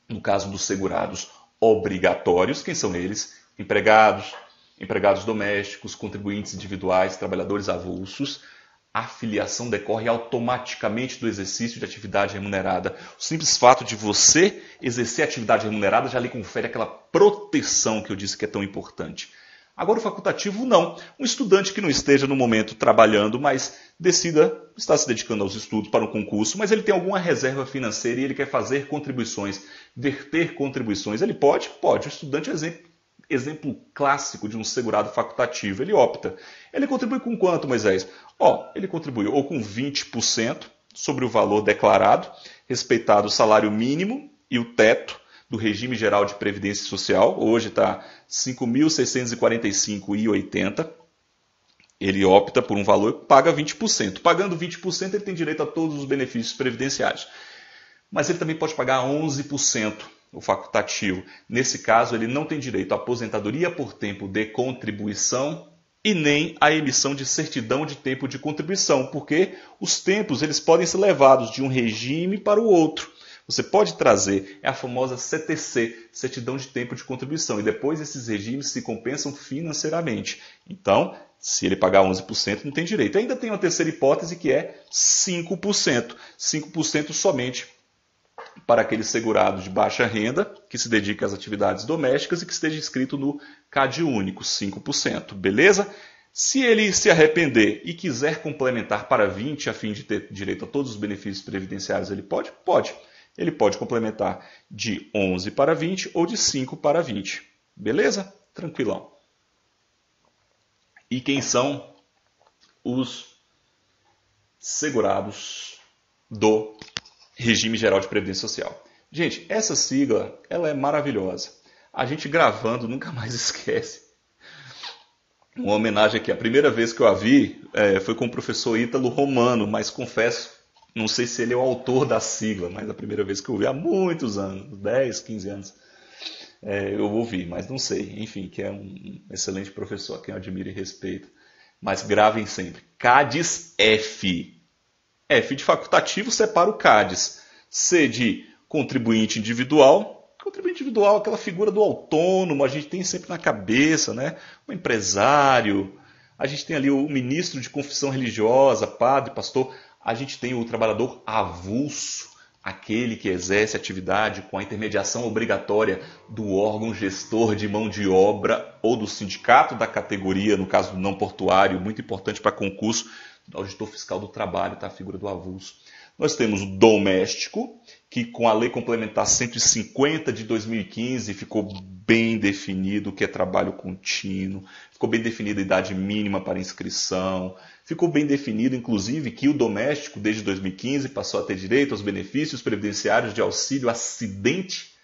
No caso dos segurados obrigatórios, quem são eles? Empregados domésticos, contribuintes individuais, trabalhadores avulsos. A filiação decorre automaticamente do exercício de atividade remunerada. O simples fato de você exercer atividade remunerada já lhe confere aquela proteção que eu disse que é tão importante. Agora o facultativo não. Um estudante que não esteja no momento trabalhando, mas decida estar se dedicando aos estudos para um concurso, mas ele tem alguma reserva financeira e ele quer fazer contribuições, verter contribuições. Ele pode? Pode. O estudante é exemplo clássico de um segurado facultativo. Ele opta. Ele contribui com quanto, Moisés? Ele contribui ou com 20% sobre o valor declarado, respeitado o salário mínimo e o teto do regime geral de previdência social. Hoje está R$ 5.645,80. Ele opta por um valor e paga 20%. Pagando 20%, ele tem direito a todos os benefícios previdenciários. Mas ele também pode pagar 11%. O facultativo. Nesse caso, ele não tem direito à aposentadoria por tempo de contribuição e nem à emissão de certidão de tempo de contribuição, porque os tempos eles podem ser levados de um regime para o outro. Você pode trazer, é a famosa CTC, certidão de tempo de contribuição, e depois esses regimes se compensam financeiramente. Então, se ele pagar 11%, não tem direito. Ainda tem uma terceira hipótese que é 5%. 5% somente para aquele segurado de baixa renda que se dedica às atividades domésticas e que esteja inscrito no CadÚnico, 5%, beleza? Se ele se arrepender e quiser complementar para 20% a fim de ter direito a todos os benefícios previdenciários, ele pode? Pode. Ele pode complementar de 11 para 20 ou de 5 para 20, beleza? Tranquilão. E quem são os segurados do Regime Geral de Previdência Social? Gente, essa sigla ela é maravilhosa. A gente gravando nunca mais esquece. Uma homenagem aqui. A primeira vez que eu a vi foi com o professor Ítalo Romano, mas confesso, não sei se ele é o autor da sigla, mas a primeira vez que eu vi, há muitos anos, 10, 15 anos, eu ouvi, mas não sei. Enfim, que é um excelente professor, a quem eu admiro e respeito. Mas gravem sempre. CADES F. F de facultativo separa o CADES. C de contribuinte individual. Contribuinte individual, aquela figura do autônomo, a gente tem sempre na cabeça, né? O empresário, a gente tem ali o ministro de confissão religiosa, padre, pastor, a gente tem o trabalhador avulso, aquele que exerce atividade com a intermediação obrigatória do órgão gestor de mão de obra ou do sindicato da categoria, no caso do não portuário, muito importante para concurso, auditor fiscal do trabalho, tá? A figura do avulso. Nós temos o doméstico, que com a Lei Complementar 150 de 2015 ficou bem definido o que é trabalho contínuo, ficou bem definida a idade mínima para inscrição, ficou bem definido, inclusive, que o doméstico, desde 2015, passou a ter direito aos benefícios previdenciários de auxílio acidente,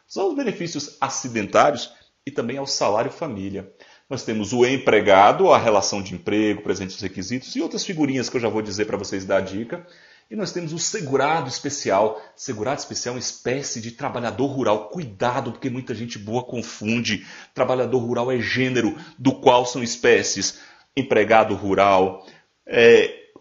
são os benefícios acidentários e também ao salário família. Nós temos o empregado, a relação de emprego, presentes os requisitos e outras figurinhas que eu já vou dizer para vocês dar a dica. E nós temos o segurado especial. Segurado especial é uma espécie de trabalhador rural. Cuidado, porque muita gente boa confunde. Trabalhador rural é gênero, do qual são espécies. Empregado rural,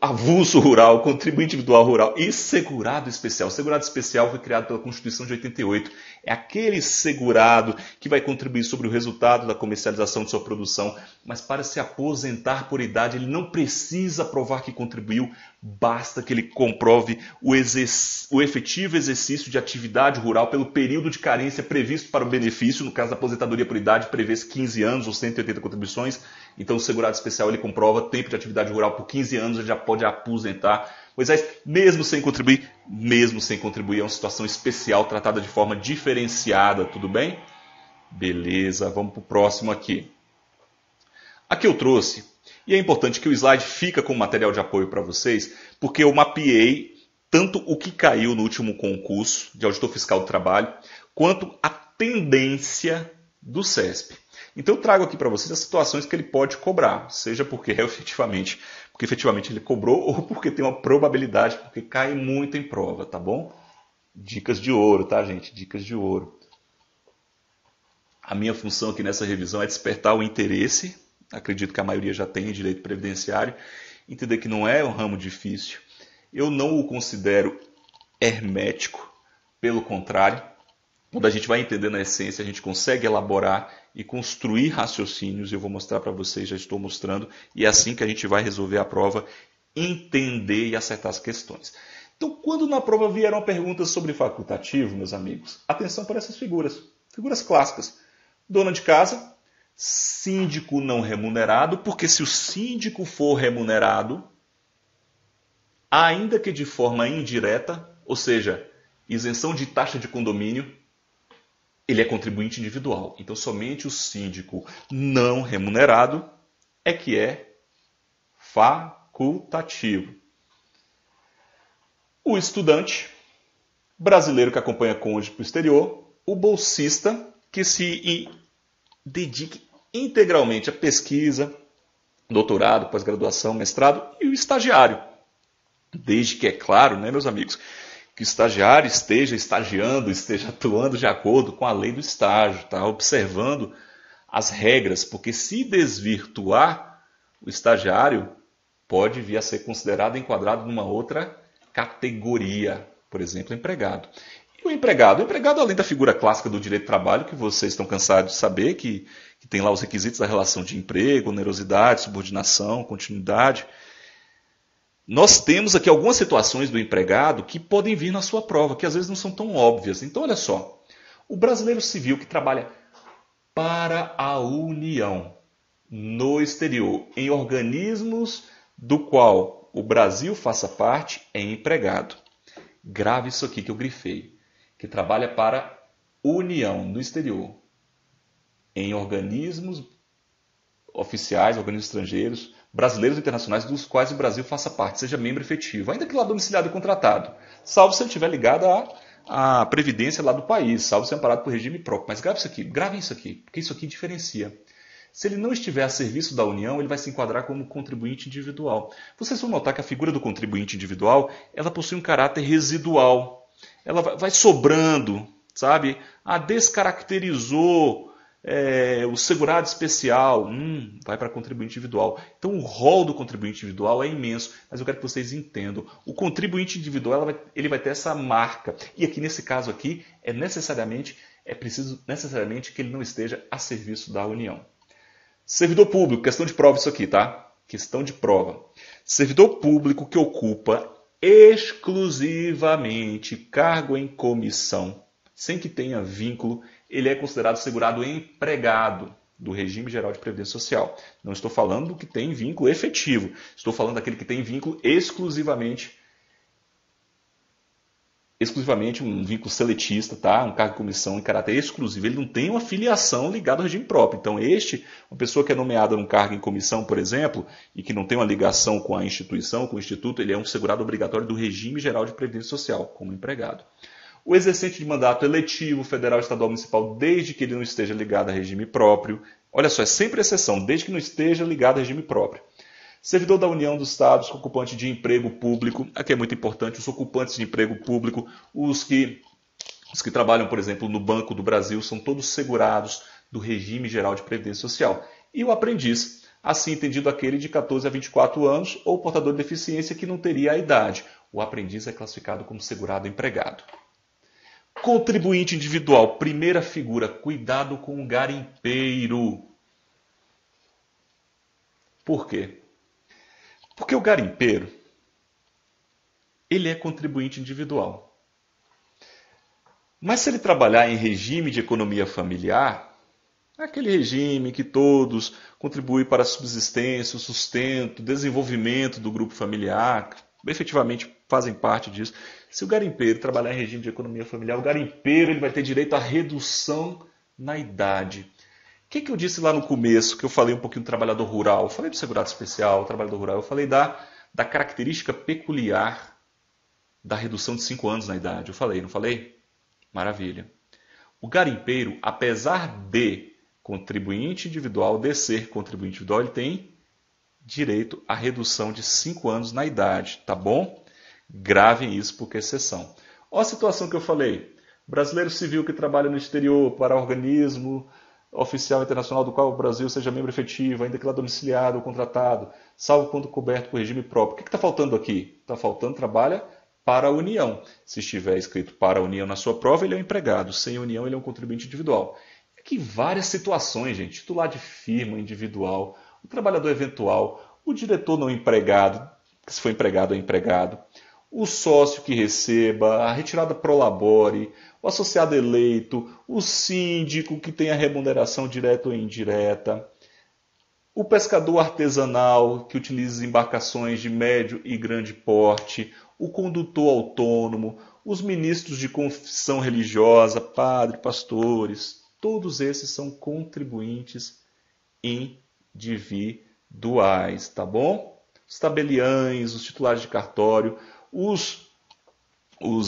avulso rural, contribuinte individual rural e segurado especial. O segurado especial foi criado pela Constituição de 88. É aquele segurado que vai contribuir sobre o resultado da comercialização de sua produção, mas para se aposentar por idade ele não precisa provar que contribuiu, basta que ele comprove o efetivo exercício de atividade rural pelo período de carência previsto para o benefício. No caso da aposentadoria por idade, prevê-se 15 anos ou 180 contribuições. Então o segurado especial ele comprova tempo de atividade rural por 15 anos, ele já pode aposentar. Moisés, mesmo sem contribuir, é uma situação especial, tratada de forma diferenciada, tudo bem? Beleza, vamos para o próximo aqui. Aqui eu trouxe, e é importante que o slide fica com material de apoio para vocês, porque eu mapeei tanto o que caiu no último concurso de auditor fiscal do trabalho, quanto a tendência do CESP. Então eu trago aqui para vocês as situações que ele pode cobrar, seja porque efetivamente ele cobrou ou porque tem uma probabilidade, porque cai muito em prova, tá bom? Dicas de ouro, tá, gente? Dicas de ouro. A minha função aqui nessa revisão é despertar o interesse, acredito que a maioria já tem em direito previdenciário, entender que não é um ramo difícil. Eu não o considero hermético, pelo contrário, quando a gente vai entendendo a essência, a gente consegue elaborar e construir raciocínios, eu vou mostrar para vocês, já estou mostrando, e é assim que a gente vai resolver a prova, entender e acertar as questões. Então, quando na prova vier uma pergunta sobre facultativo, meus amigos, atenção para essas figuras clássicas. Dona de casa, síndico não remunerado, porque se o síndico for remunerado, ainda que de forma indireta, ou seja, isenção de taxa de condomínio, ele é contribuinte individual. Então, somente o síndico não remunerado é que é facultativo. O estudante brasileiro que acompanha cônjuge para o exterior, o bolsista que se dedique integralmente à pesquisa, doutorado, pós-graduação, mestrado, e o estagiário. Desde que, é claro, né, meus amigos, que o estagiário esteja estagiando, esteja atuando de acordo com a lei do estágio, tá? Observando as regras, porque se desvirtuar, o estagiário pode vir a ser considerado enquadrado numa outra categoria, por exemplo, empregado. E o empregado, além da figura clássica do direito do trabalho, que vocês estão cansados de saber, que tem lá os requisitos da relação de emprego, onerosidade, subordinação, continuidade. Nós temos aqui algumas situações do empregado que podem vir na sua prova, que às vezes não são tão óbvias. Então, olha só. O brasileiro civil que trabalha para a União no exterior, em organismos do qual o Brasil faça parte, é empregado. Grave isso aqui que eu grifei. Que trabalha para a União no exterior, em organismos oficiais, organismos estrangeiros, brasileiros e internacionais dos quais o Brasil faça parte, seja membro efetivo, ainda que lá domiciliado e contratado, salvo se ele estiver ligado à previdência lá do país, salvo se amparado por regime próprio. Mas gravem isso aqui, porque isso aqui diferencia. Se ele não estiver a serviço da União, ele vai se enquadrar como contribuinte individual. Vocês vão notar que a figura do contribuinte individual, ela possui um caráter residual. Ela vai sobrando, sabe? Descaracterizou o segurado especial, vai para contribuinte individual. Então o rol do contribuinte individual é imenso, mas eu quero que vocês entendam. O contribuinte individual ele vai ter essa marca. E aqui nesse caso aqui, é preciso necessariamente que ele não esteja a serviço da União. Servidor público, questão de prova isso aqui, tá? Questão de prova. Servidor público que ocupa exclusivamente cargo em comissão, sem que tenha vínculo, ele é considerado segurado empregado do regime geral de previdência social. Não estou falando do que tem vínculo efetivo, estou falando daquele que tem vínculo exclusivamente um vínculo seletista, tá? Um cargo de comissão em caráter exclusivo. Ele não tem uma filiação ligada ao regime próprio. Então, uma pessoa que é nomeada num cargo em comissão, por exemplo, e que não tem uma ligação com a instituição, com o instituto, ele é um segurado obrigatório do regime geral de previdência social, como empregado. O exercente de mandato eletivo, federal, estadual, municipal, desde que ele não esteja ligado a regime próprio. Olha só, é sempre exceção, desde que não esteja ligado a regime próprio. Servidor da União dos Estados, ocupante de emprego público, aqui é muito importante, os ocupantes de emprego público, os que trabalham, por exemplo, no Banco do Brasil, são todos segurados do Regime Geral de Previdência Social. E o aprendiz, assim entendido aquele de 14 a 24 anos ou portador de deficiência que não teria a idade. O aprendiz é classificado como segurado empregado. Contribuinte individual, primeira figura, cuidado com o garimpeiro. Por quê? Porque o garimpeiro, ele é contribuinte individual. Mas se ele trabalhar em regime de economia familiar, aquele regime que todos contribuem para a subsistência, o sustento, o desenvolvimento do grupo familiar, efetivamente fazem parte disso. Se o garimpeiro trabalhar em regime de economia familiar, o garimpeiro ele vai ter direito à redução na idade. O que eu disse lá no começo, que eu falei um pouquinho do trabalhador rural, eu falei do segurado especial, trabalhador rural, eu falei da característica peculiar da redução de 5 anos na idade. Eu falei, não falei? Maravilha. O garimpeiro, apesar de contribuinte individual, de ser contribuinte individual, ele tem direito à redução de 5 anos na idade, tá bom? Gravem isso porque é exceção. Olha a situação que eu falei. Brasileiro civil que trabalha no exterior para organismo oficial internacional do qual o Brasil seja membro efetivo, ainda que lá domiciliado ou contratado, salvo quando coberto por regime próprio. O que está faltando aqui? Está faltando trabalha para a União. Se estiver escrito para a União na sua prova, ele é um empregado. Sem União, ele é um contribuinte individual. Aqui várias situações, gente. Titular de firma individual, o trabalhador eventual, o diretor não empregado, que se for empregado é empregado, o sócio que receba, a retirada pro labore, o associado eleito, o síndico que tem a remuneração direta ou indireta, o pescador artesanal que utiliza embarcações de médio e grande porte, o condutor autônomo, os ministros de confissão religiosa, padre, pastores, todos esses são contribuintes individuais, tá bom? Os tabeliães, os titulares de cartório, os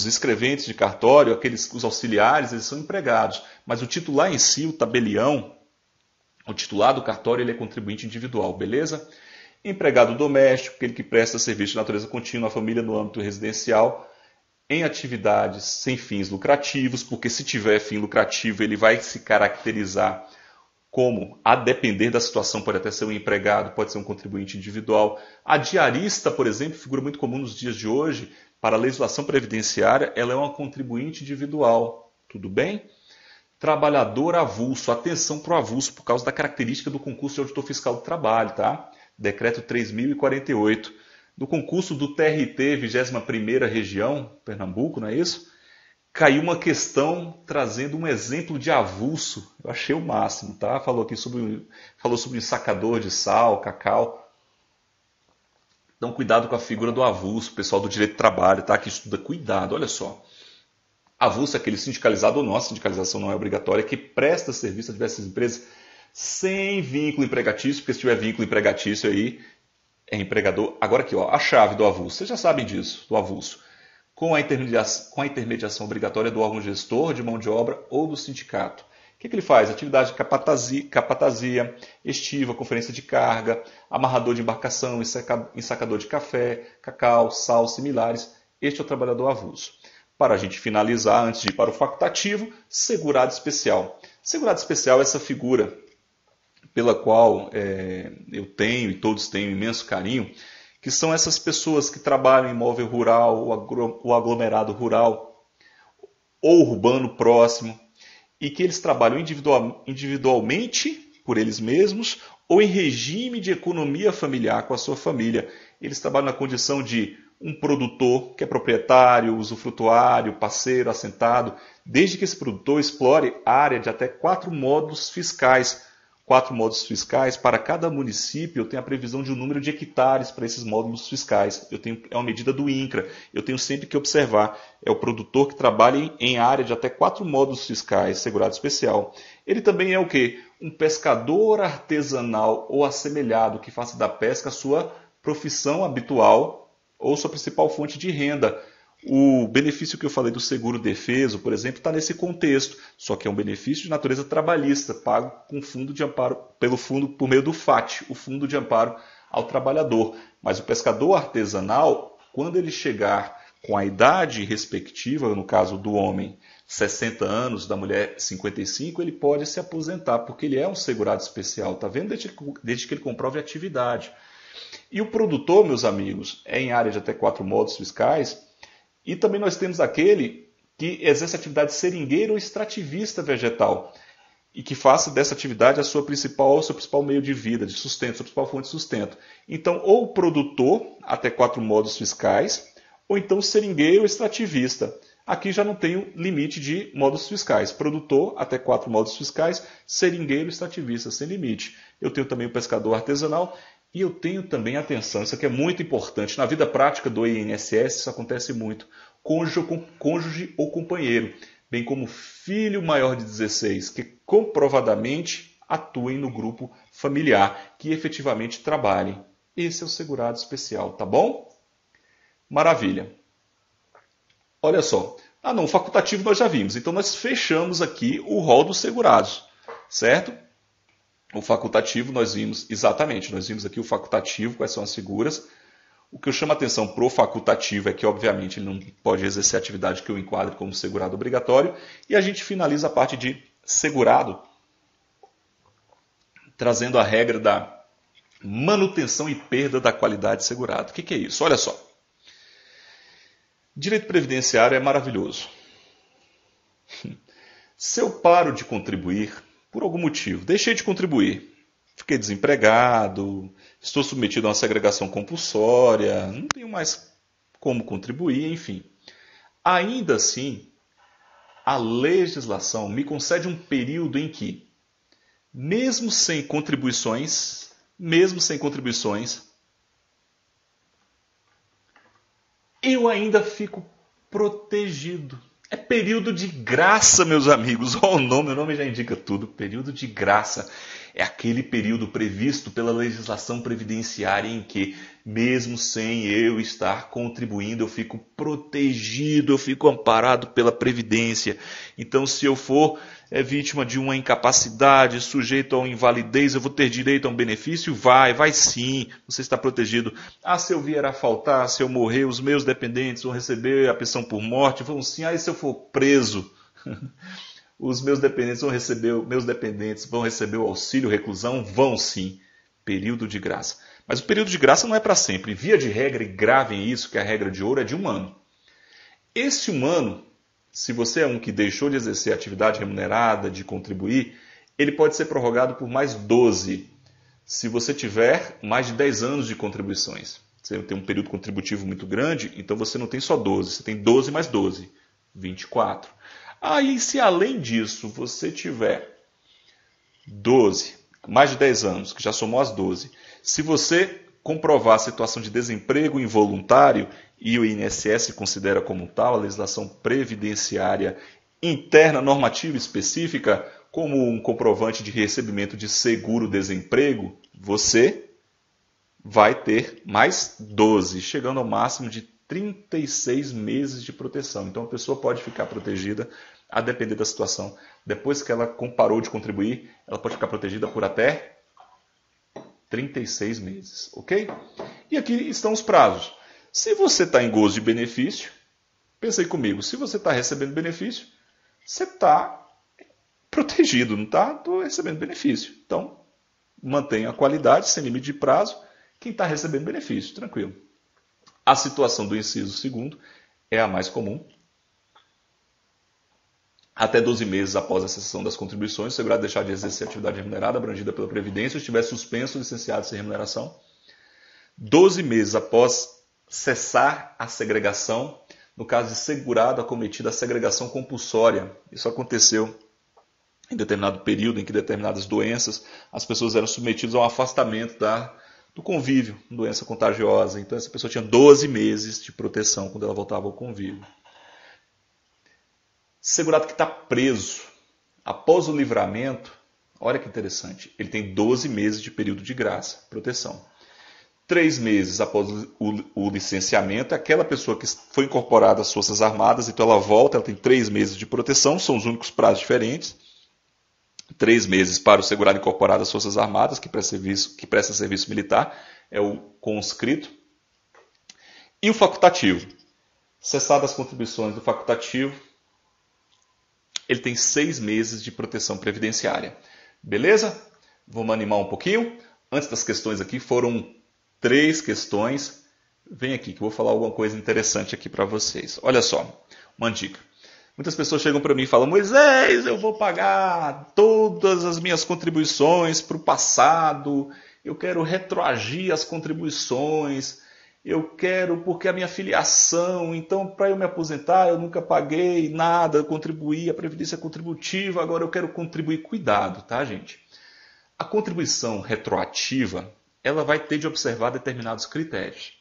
escreventes de cartório, os auxiliares, eles são empregados, mas o titular em si, o tabelião, o titular do cartório, ele é contribuinte individual, beleza? Empregado doméstico, aquele que presta serviço de natureza contínua à família no âmbito residencial, em atividades sem fins lucrativos, porque se tiver fim lucrativo, ele vai se caracterizar como, a depender da situação, pode até ser um empregado, pode ser um contribuinte individual. A diarista, por exemplo, figura muito comum nos dias de hoje, para a legislação previdenciária, ela é uma contribuinte individual. Tudo bem? Trabalhador avulso. Atenção para o avulso, por causa da característica do concurso de auditor fiscal do trabalho, tá? Decreto 3048. Do concurso do TRT, 21ª Região, Pernambuco, não é isso? Caiu uma questão trazendo um exemplo de avulso. Eu achei o máximo, tá? Falou sobre um ensacador de sal, cacau. Então, cuidado com a figura do avulso, pessoal do direito do trabalho, tá? Que estuda, cuidado, olha só. Avulso é aquele sindicalizado ou não, a sindicalização não é obrigatória, que presta serviço a diversas empresas sem vínculo empregatício, porque se tiver vínculo empregatício aí, é empregador. Agora aqui, ó, a chave do avulso, vocês já sabem disso, do avulso. Com a intermediação obrigatória do órgão gestor de mão de obra ou do sindicato. O que ele faz? Atividade de capatazia, estiva, conferência de carga, amarrador de embarcação, ensacador de café, cacau, sal, similares. Este é o trabalhador avulso. Para a gente finalizar, antes de ir para o facultativo, segurado especial. Segurado especial é essa figura pela qual eu tenho e todos têm um imenso carinho, que são essas pessoas que trabalham em imóvel rural, o aglomerado rural ou urbano próximo, e que eles trabalham individualmente por eles mesmos ou em regime de economia familiar com a sua família. Eles trabalham na condição de um produtor que é proprietário, usufrutuário, parceiro, assentado, desde que esse produtor explore área de até 4 módulos fiscais. 4 módulos fiscais, para cada município eu tenho a previsão de um número de hectares para esses módulos fiscais. É uma medida do INCRA. Eu tenho sempre que observar. É o produtor que trabalha em área de até 4 módulos fiscais, segurado especial. Ele também é o quê? Um pescador artesanal ou assemelhado que faça da pesca a sua profissão habitual ou sua principal fonte de renda. O benefício que eu falei do seguro defeso, por exemplo, está nesse contexto, só que é um benefício de natureza trabalhista, pago com fundo de amparo, por meio do FAT, o Fundo de Amparo ao trabalhador. Mas o pescador artesanal, quando ele chegar com a idade respectiva, no caso do homem 60 anos, da mulher 55, ele pode se aposentar, porque ele é um segurado especial, tá vendo? Desde que ele comprove a atividade. E o produtor, meus amigos, é em área de até 4 modos fiscais, e também nós temos aquele que exerce atividade seringueira ou extrativista vegetal, e que faça dessa atividade o seu principal meio de vida, de sustento, sua principal fonte de sustento. Então, ou o produtor, até 4 modos fiscais, ou então o seringueiro ou extrativista. Aqui já não tenho limite de modos fiscais. Produtor, até 4 modos fiscais, seringueiro, extrativista, sem limite. Eu tenho também o pescador artesanal e eu tenho também, atenção, isso aqui é muito importante. Na vida prática do INSS isso acontece muito. Cônjuge ou companheiro, bem como filho maior de 16, que comprovadamente atuem no grupo familiar, que efetivamente trabalhem. Esse é o segurado especial, tá bom? Maravilha. Olha só. O facultativo nós já vimos. Então nós fechamos aqui o rol dos segurados, certo? O facultativo nós vimos, exatamente, nós vimos aqui o facultativo, quais são as figuras. O que eu chamo a atenção para o facultativo é que, obviamente, ele não pode exercer a atividade que eu enquadre como segurado obrigatório. E a gente finaliza a parte de segurado, trazendo a regra da manutenção e perda da qualidade de segurado. O que é isso? Olha só. Direito previdenciário é maravilhoso. Se eu paro de contribuir, por algum motivo, deixei de contribuir, fiquei desempregado, estou submetido a uma segregação compulsória, não tenho mais como contribuir, enfim. Ainda assim, a legislação me concede um período em que, mesmo sem contribuições, eu ainda fico protegido. É período de graça, meus amigos. Olha o nome já indica tudo. Período de graça. É aquele período previsto pela legislação previdenciária em que, mesmo sem eu estar contribuindo, eu fico protegido, eu fico amparado pela Previdência. Então, se eu for vítima de uma incapacidade, sujeito a uma invalidez, eu vou ter direito a um benefício? Vai sim, você está protegido. Se eu vier a faltar, se eu morrer, os meus dependentes vão receber a pensão por morte? Vão sim. E se eu for preso? Os meus dependentes vão receber o auxílio reclusão? Vão sim. Período de graça. Mas o período de graça não é para sempre. Via de regra, e gravem isso, que a regra de ouro é de 1 ano. Esse 1 ano, se você é um que deixou de exercer atividade remunerada, de contribuir, ele pode ser prorrogado por mais 12, se você tiver mais de 10 anos de contribuições. Você tem um período contributivo muito grande, então você não tem só 12, você tem 12 mais 12, 24. Aí, se além disso você tiver 12, mais de 10 anos, que já somou as 12, se você comprovar a situação de desemprego involuntário, e o INSS considera como tal, a legislação previdenciária interna normativa específica, como um comprovante de recebimento de seguro-desemprego, você vai ter mais 12, chegando ao máximo de 36 meses de proteção. Então a pessoa pode ficar protegida, a depender da situação. Depois que ela parou de contribuir, ela pode ficar protegida por até 36 meses, ok? E aqui estão os prazos. Se você está em gozo de benefício, pensa aí comigo, se você está recebendo benefício, você está protegido, não está? Estou recebendo benefício. Então, mantenha a qualidade, sem limite de prazo, quem está recebendo benefício, tranquilo. A situação do inciso 2º é a mais comum. Até 12 meses após a cessação das contribuições, o segurado deixar de exercer atividade remunerada abrangida pela Previdência ou estiver suspenso ou licenciado sem remuneração. 12 meses após cessar a segregação, no caso de segurado acometida a segregação compulsória. Isso aconteceu em determinado período em que determinadas doenças, as pessoas eram submetidas a um afastamento do convívio, doença contagiosa. Então essa pessoa tinha 12 meses de proteção quando ela voltava ao convívio. Segurado que está preso após o livramento, olha que interessante, ele tem 12 meses de período de graça, proteção. 3 meses após o licenciamento, aquela pessoa que foi incorporada às Forças Armadas, então ela volta, ela tem 3 meses de proteção, são os únicos prazos diferentes. 3 meses para o segurado incorporado às Forças Armadas, que presta serviço militar, é o conscrito. E o facultativo. Cessadas as contribuições do facultativo, ele tem 6 meses de proteção previdenciária. Beleza? Vamos animar um pouquinho. Antes das questões aqui, foram 3 questões. Vem aqui que eu vou falar alguma coisa interessante aqui para vocês. Olha só, uma dica. Muitas pessoas chegam para mim e falam: Moisés, eu vou pagar todas as minhas contribuições para o passado, eu quero retroagir as contribuições, eu quero porque a minha filiação, então para eu me aposentar eu nunca paguei nada, eu contribuí, a previdência contributiva, agora eu quero contribuir. Cuidado, tá, gente? A contribuição retroativa, ela vai ter de observar determinados critérios.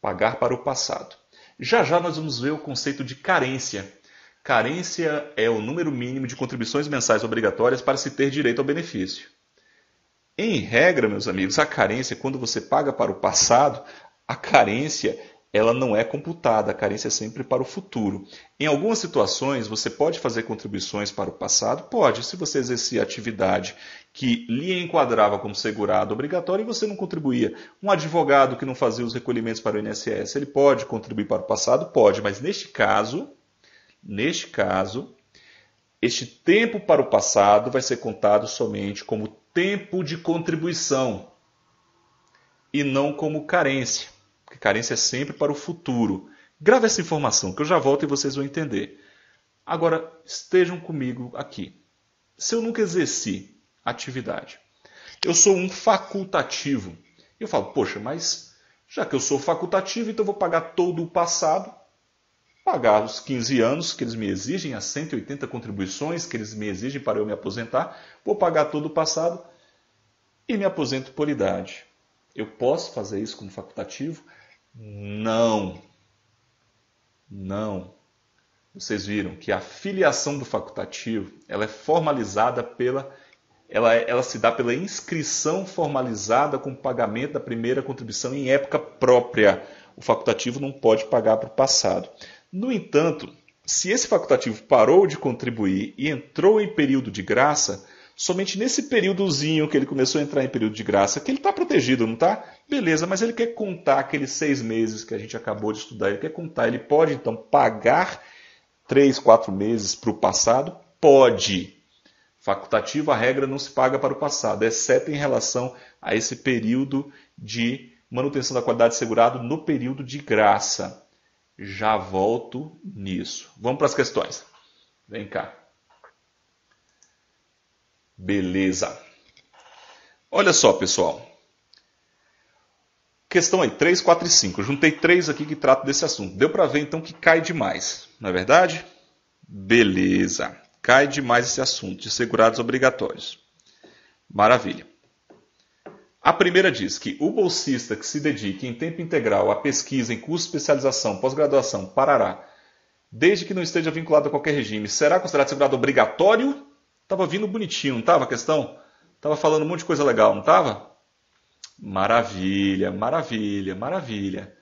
Pagar para o passado. Já já nós vamos ver o conceito de carência. Carência é o número mínimo de contribuições mensais obrigatórias para se ter direito ao benefício. Em regra, meus amigos, a carência, quando você paga para o passado, a carência ela não é computada, a carência é sempre para o futuro. Em algumas situações, você pode fazer contribuições para o passado? Pode, se você exercia atividade que lhe enquadrava como segurado obrigatório e você não contribuía. Um advogado que não fazia os recolhimentos para o INSS, ele pode contribuir para o passado? Pode, mas neste caso, este tempo para o passado vai ser contado somente como tempo de contribuição e não como carência. Porque carência é sempre para o futuro. Grave essa informação que eu já volto e vocês vão entender. Agora, estejam comigo aqui. Se eu nunca exerci atividade, eu sou um facultativo. Eu falo, poxa, mas já que eu sou facultativo, então eu vou pagar todo o passado, pagar os 15 anos que eles me exigem, as 180 contribuições que eles me exigem para eu me aposentar, vou pagar todo o passado e me aposento por idade. Eu posso fazer isso como facultativo? Não. Não. Vocês viram que a filiação do facultativo ela é formalizada ela se dá pela inscrição formalizada com o pagamento da primeira contribuição em época própria. O facultativo não pode pagar para o passado. No entanto, se esse facultativo parou de contribuir e entrou em período de graça, somente nesse períodozinho que ele começou a entrar em período de graça, que ele está protegido, não está? Beleza, mas ele quer contar aqueles 6 meses que a gente acabou de estudar, ele quer contar, ele pode então pagar 3, 4 meses para o passado? Pode. Facultativo, a regra não se paga para o passado, exceto em relação a esse período de manutenção da qualidade segurado no período de graça. Já volto nisso. Vamos para as questões. Vem cá. Beleza. Olha só, pessoal. Questão aí, 3, 4 e 5. Eu juntei 3 aqui que tratam desse assunto. Deu para ver, então, que cai demais. Não é verdade? Beleza. Cai demais esse assunto de segurados obrigatórios. Maravilha. A primeira diz que o bolsista que se dedique em tempo integral à pesquisa em curso de especialização, pós-graduação, parará, desde que não esteja vinculado a qualquer regime, será considerado segurado obrigatório? Estava vindo bonitinho, não estava a questão? Estava falando um monte de coisa legal, não estava? Maravilha, maravilha, maravilha.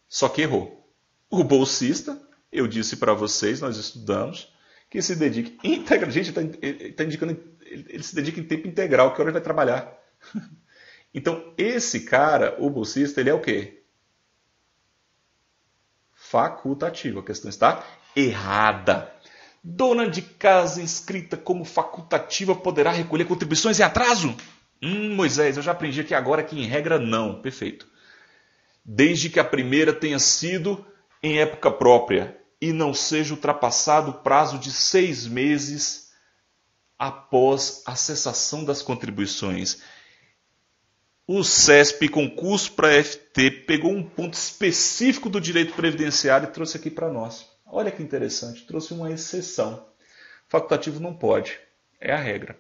Só que errou. O bolsista, eu disse para vocês, nós estudamos, que se dedique integral. Gente, está indicando, ele se dedica em tempo integral, que hora ele vai trabalhar? Então, esse cara, o bolsista, ele é o quê? Facultativo. A questão está errada. Dona de casa inscrita como facultativa poderá recolher contribuições em atraso? Moisés, eu já aprendi aqui agora que em regra não. Perfeito. Desde que a primeira tenha sido em época própria e não seja ultrapassado o prazo de 6 meses após a cessação das contribuições. O CESP, concurso para FT, pegou um ponto específico do direito previdenciário e trouxe aqui para nós. Olha que interessante, trouxe uma exceção. Facultativo não pode, é a regra.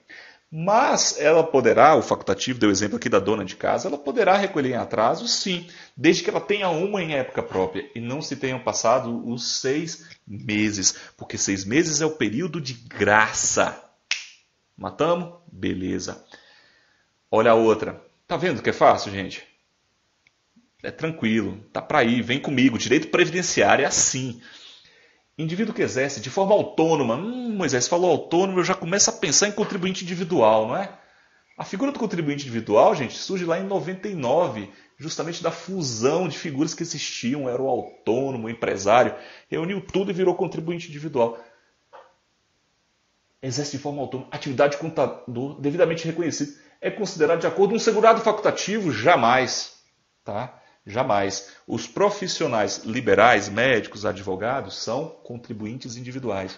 Mas ela poderá, o facultativo, deu o exemplo aqui da dona de casa, ela poderá recolher em atraso, sim, desde que ela tenha uma em época própria e não se tenham passado os 6 meses, porque 6 meses é o período de graça. Matamos? Beleza. Olha a outra. Tá vendo que é fácil, gente? É tranquilo, tá para ir, vem comigo. Direito previdenciário é assim. Indivíduo que exerce de forma autônoma. Moisés falou autônomo, eu já começo a pensar em contribuinte individual, não é? A figura do contribuinte individual, gente, surge lá em 99, justamente da fusão de figuras que existiam. Era o autônomo, o empresário, reuniu tudo e virou contribuinte individual. Exerce de forma autônoma, atividade de contador devidamente reconhecida. É considerado de acordo com um segurado facultativo? Jamais. Tá? Jamais. Os profissionais liberais, médicos, advogados, são contribuintes individuais.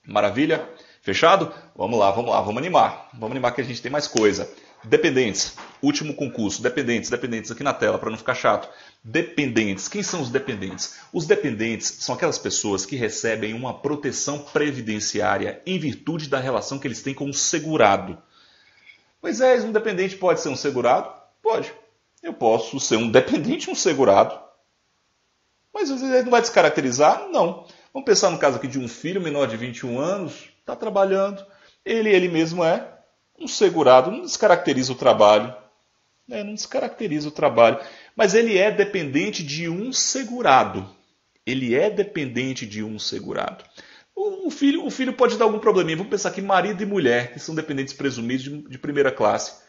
Maravilha? Fechado? Vamos lá, vamos animar. Vamos animar que a gente tem mais coisa. Dependentes. Último concurso. Dependentes aqui na tela para não ficar chato. Dependentes. Quem são os dependentes? Os dependentes são aquelas pessoas que recebem uma proteção previdenciária em virtude da relação que eles têm com o segurado. Moisés, um dependente pode ser um segurado? Pode. Eu posso ser um dependente e um segurado. Mas ele não vai descaracterizar? Não. Vamos pensar no caso aqui de um filho menor de 21 anos, está trabalhando, ele mesmo é um segurado, não descaracteriza o trabalho. Não descaracteriza o trabalho. Mas ele é dependente de um segurado. Ele é dependente de um segurado. O filho pode dar algum probleminha. Vamos pensar aqui, marido e mulher, que são dependentes presumidos de primeira classe.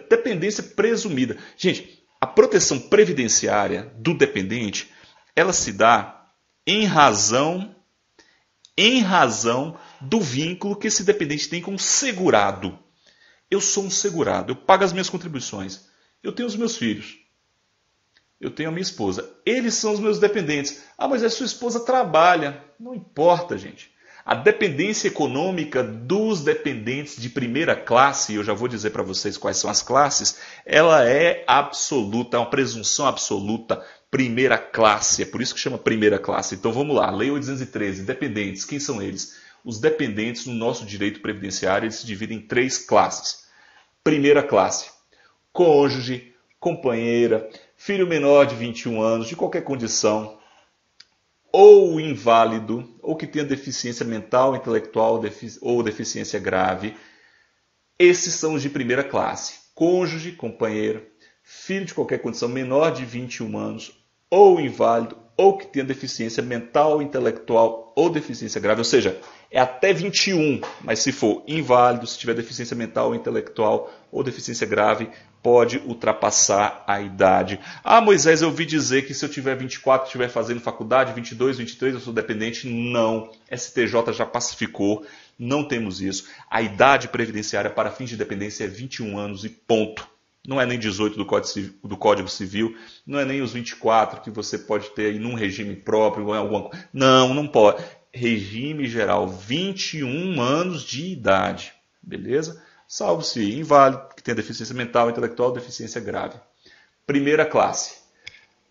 Dependência presumida. Gente, a proteção previdenciária do dependente, ela se dá em razão do vínculo que esse dependente tem com o segurado. Eu sou um segurado, eu pago as minhas contribuições, eu tenho os meus filhos, eu tenho a minha esposa, eles são os meus dependentes. Ah, mas a sua esposa trabalha. Não importa, gente. A dependência econômica dos dependentes de primeira classe, eu já vou dizer para vocês quais são as classes, ela é absoluta, é uma presunção absoluta, primeira classe, é por isso que chama primeira classe. Então vamos lá, Lei 813, dependentes, quem são eles? Os dependentes no nosso direito previdenciário, eles se dividem em 3 classes. Primeira classe, cônjuge, companheira, filho menor de 21 anos, de qualquer condição, ou inválido, ou que tenha deficiência mental, intelectual ou deficiência grave. Esses são os de primeira classe. Cônjuge, companheiro, filho de qualquer condição menor de 21 anos, ou inválido, ou que tenha deficiência mental, intelectual ou deficiência grave. Ou seja, é até 21, mas se for inválido, se tiver deficiência mental, intelectual ou deficiência grave, pode ultrapassar a idade. Ah, Moisés, eu ouvi dizer que se eu tiver 24, estiver fazendo faculdade, 22, 23, eu sou dependente. Não, STJ já pacificou, não temos isso. A idade previdenciária para fins de dependência é 21 anos e ponto. Não é nem 18 do Código Civil, não é nem os 24 que você pode ter aí num regime próprio ou em alguma coisa. Não, não pode. Regime geral, 21 anos de idade, beleza? Salvo-se inválido, que tenha deficiência mental, intelectual, deficiência grave. Primeira classe.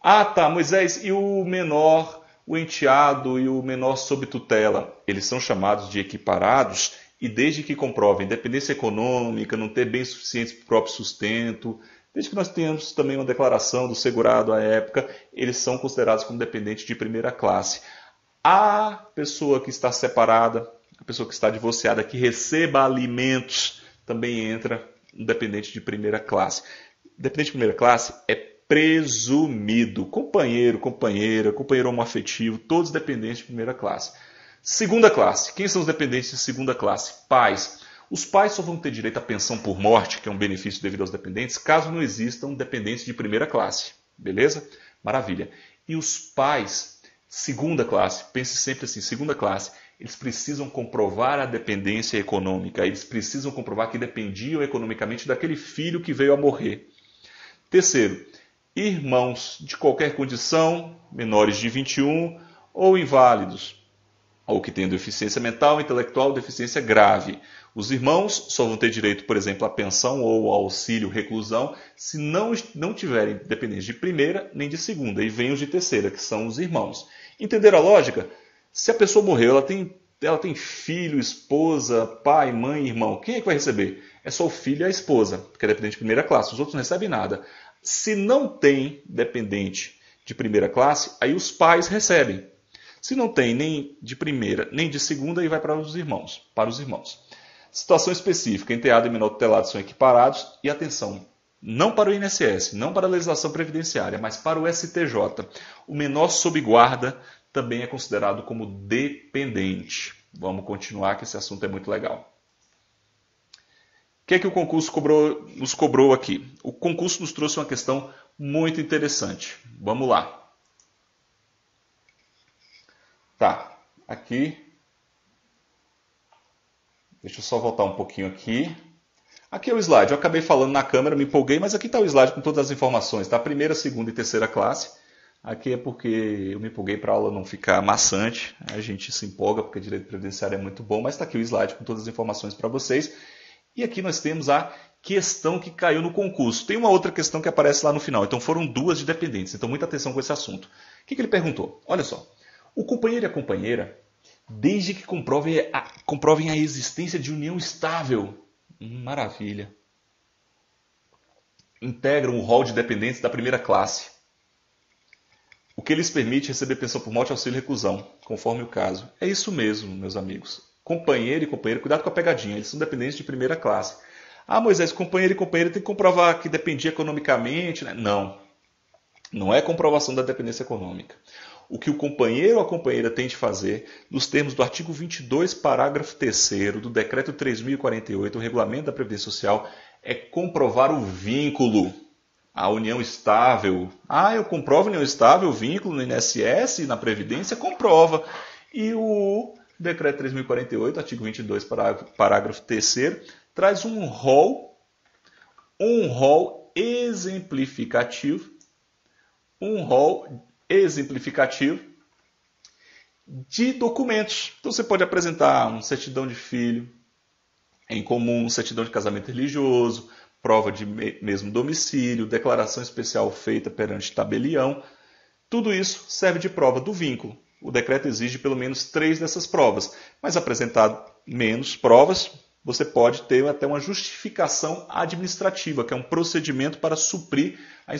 Ah, tá, Moisés, e o menor, o enteado e o menor sob tutela? Eles são chamados de equiparados e desde que comprovem dependência econômica, não ter bens suficientes para o próprio sustento, desde que nós tenhamos também uma declaração do segurado à época, eles são considerados como dependentes de primeira classe. A pessoa que está separada, a pessoa que está divorciada, que receba alimentos, também entra um dependente de primeira classe. Dependente de primeira classe é presumido. Companheiro, companheira, companheiro homoafetivo, todos dependentes de primeira classe. Segunda classe. Quem são os dependentes de segunda classe? Pais. Os pais só vão ter direito à pensão por morte, que é um benefício devido aos dependentes, caso não existam dependentes de primeira classe. Beleza? Maravilha. E os pais, segunda classe, pense sempre assim, segunda classe, eles precisam comprovar a dependência econômica, eles precisam comprovar que dependiam economicamente daquele filho que veio a morrer. Terceiro, irmãos de qualquer condição, menores de 21 ou inválidos, ou que tenham deficiência mental, intelectual, deficiência grave. Os irmãos só vão ter direito, por exemplo, à pensão ou ao auxílio reclusão se não tiverem dependentes de primeira nem de segunda. E vem os de terceira, que são os irmãos. Entenderam a lógica? Se a pessoa morreu, ela tem filho, esposa, pai, mãe, irmão. Quem é que vai receber? É só o filho e a esposa, que é dependente de primeira classe. Os outros não recebem nada. Se não tem dependente de primeira classe, aí os pais recebem. Se não tem nem de primeira nem de segunda, aí vai para os irmãos. Situação específica, enteado e menor tutelado são equiparados. E atenção, não para o INSS, não para a legislação previdenciária, mas para o STJ. O menor sob guarda também é considerado como dependente. Vamos continuar, que esse assunto é muito legal. que é que o concurso nos cobrou aqui? O concurso nos trouxe uma questão muito interessante. Vamos lá. Tá, aqui. Deixa eu só voltar um pouquinho aqui. Aqui é o slide. Eu acabei falando na câmera, me empolguei, mas aqui está o slide com todas as informações. Tá? Primeira, segunda e terceira classe. Aqui é porque eu me empolguei para a aula não ficar maçante. A gente se empolga porque direito previdenciário é muito bom, mas está aqui o slide com todas as informações para vocês. E aqui nós temos a questão que caiu no concurso. Tem uma outra questão que aparece lá no final. Então foram duas de dependentes. Então muita atenção com esse assunto. O que ele perguntou? Olha só. O companheiro e a companheira, desde que comprovem a existência de união estável, maravilha, integram o rol de dependentes da primeira classe, o que lhes permite receber pensão por morte, auxílio e reclusão, conforme o caso. É isso mesmo, meus amigos. Companheiro e companheira, cuidado com a pegadinha, eles são dependentes de primeira classe. Ah, Moisés, companheiro e companheira tem que comprovar que dependia economicamente, né? Não, não é comprovação da dependência econômica. O que o companheiro ou a companheira tem de fazer, nos termos do artigo 22, parágrafo 3º do Decreto 3.048, o Regulamento da Previdência Social, é comprovar o vínculo, a união estável. Ah, eu comprovo união estável, vínculo no INSS e na Previdência? Comprova. E o Decreto 3.048, artigo 22, parágrafo 3º, traz um rol exemplificativo, de documentos. Então você pode apresentar uma certidão de filho em comum, certidão de casamento religioso, prova de mesmo domicílio, declaração especial feita perante tabelião. Tudo isso serve de prova do vínculo. O decreto exige pelo menos 3 dessas provas, mas apresentado menos provas, você pode ter até uma justificação administrativa, que é um procedimento para suprir a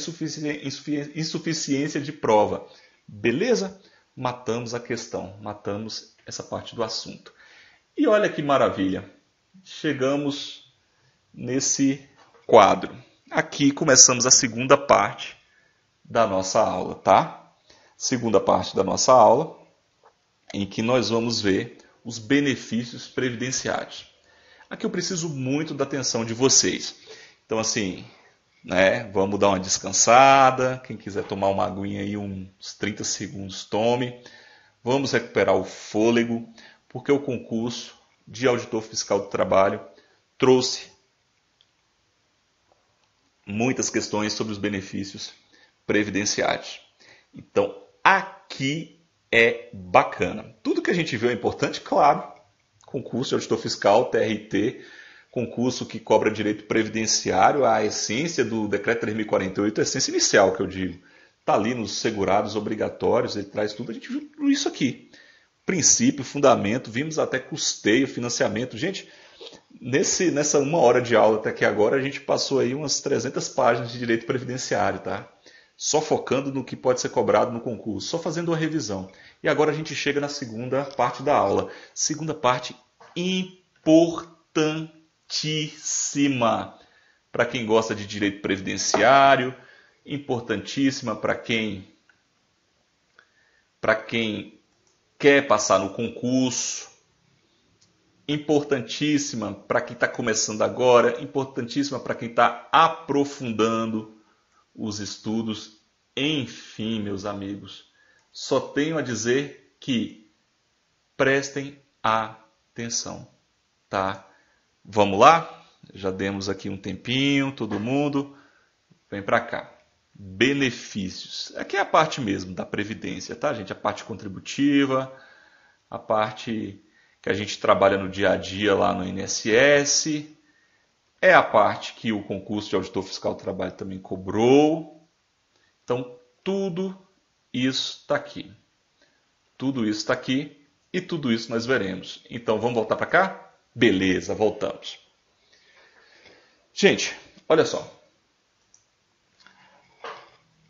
insuficiência de prova. Beleza? Matamos a questão, matamos essa parte do assunto. E olha que maravilha, chegamos nesse quadro. Aqui começamos a segunda parte da nossa aula, tá? Segunda parte da nossa aula, em que nós vamos ver os benefícios previdenciários. Aqui eu preciso muito da atenção de vocês. Então, assim, né, vamos dar uma descansada. Quem quiser tomar uma aguinha aí, uns 30 segundos, tome. Vamos recuperar o fôlego, porque o concurso de auditor fiscal do trabalho trouxe muitas questões sobre os benefícios previdenciários. Então, aqui é bacana. Tudo que a gente viu é importante, claro. Concurso de auditor fiscal, TRT, concurso que cobra direito previdenciário, a essência do decreto 3.048, a essência inicial que eu digo, está ali nos segurados obrigatórios, ele traz tudo, a gente viu isso aqui. Princípio, fundamento, vimos até custeio, financiamento. Gente, nessa 1 hora de aula até aqui agora, a gente passou aí umas 300 páginas de direito previdenciário, tá? Só focando no que pode ser cobrado no concurso, só fazendo uma revisão. E agora a gente chega na segunda parte da aula. Segunda parte importantíssima para quem gosta de direito previdenciário, importantíssima para quem quer passar no concurso, importantíssima para quem está começando agora, importantíssima para quem está aprofundando os estudos. Enfim, meus amigos, só tenho a dizer que prestem atenção, tá? Vamos lá? Já demos aqui um tempinho, todo mundo. Vem para cá. Benefícios. Aqui é a parte mesmo da Previdência, tá, gente? A parte contributiva, a parte que a gente trabalha no dia a dia lá no INSS. É a parte que o concurso de auditor fiscal do trabalho também cobrou. Então, tudo isso está aqui. Tudo isso está aqui e tudo isso nós veremos. Então, vamos voltar para cá? Beleza, voltamos. Gente, olha só.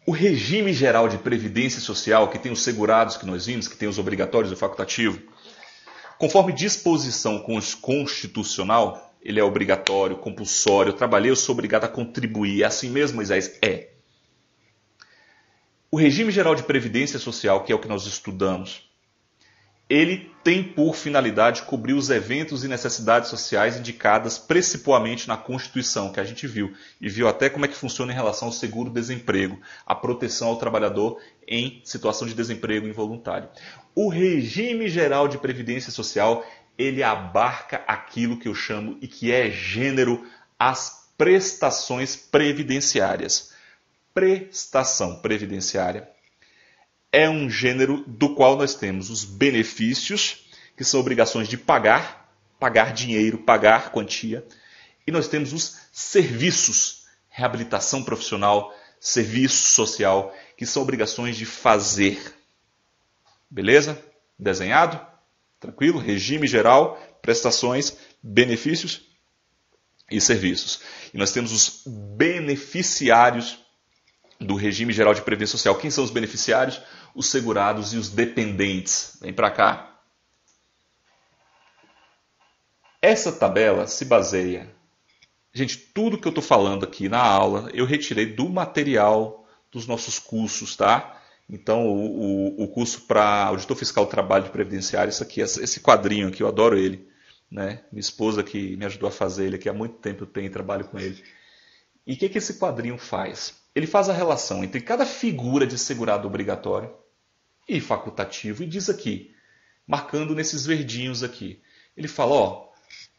O regime geral de previdência social, que tem os segurados que nós vimos, que tem os obrigatórios e o facultativo, conforme disposição constitucional, ele é obrigatório, compulsório. Eu trabalhei, eu sou obrigado a contribuir. É assim mesmo, Moisés? É. O regime geral de previdência social, que é o que nós estudamos, ele tem por finalidade cobrir os eventos e necessidades sociais indicadas principalmente na Constituição, que a gente viu, e viu até como é que funciona em relação ao seguro-desemprego, a proteção ao trabalhador em situação de desemprego involuntário. O regime geral de previdência social, ele abarca aquilo que eu chamo e que é gênero, as prestações previdenciárias. Prestação previdenciária é um gênero do qual nós temos os benefícios, que são obrigações de pagar dinheiro, pagar quantia, e nós temos os serviços, reabilitação profissional, serviço social, que são obrigações de fazer. Beleza? Desenhado? Tranquilo? Regime geral, prestações, benefícios e serviços. E nós temos os beneficiários do regime geral de previdência social. Quem são os beneficiários? Os segurados e os dependentes. Vem para cá. Essa tabela se baseia... Gente, tudo que eu estou falando aqui na aula, eu retirei do material dos nossos cursos, tá? Então, o curso para auditor fiscal do trabalho previdenciário, isso aqui, esse quadrinho aqui, eu adoro ele. Né? Minha esposa que me ajudou a fazer ele aqui há muito tempo, eu tenho trabalho com ele. E o que esse quadrinho faz? Ele faz a relação entre cada figura de segurado obrigatório e facultativo e diz aqui, marcando nesses verdinhos aqui. Ele fala, ó,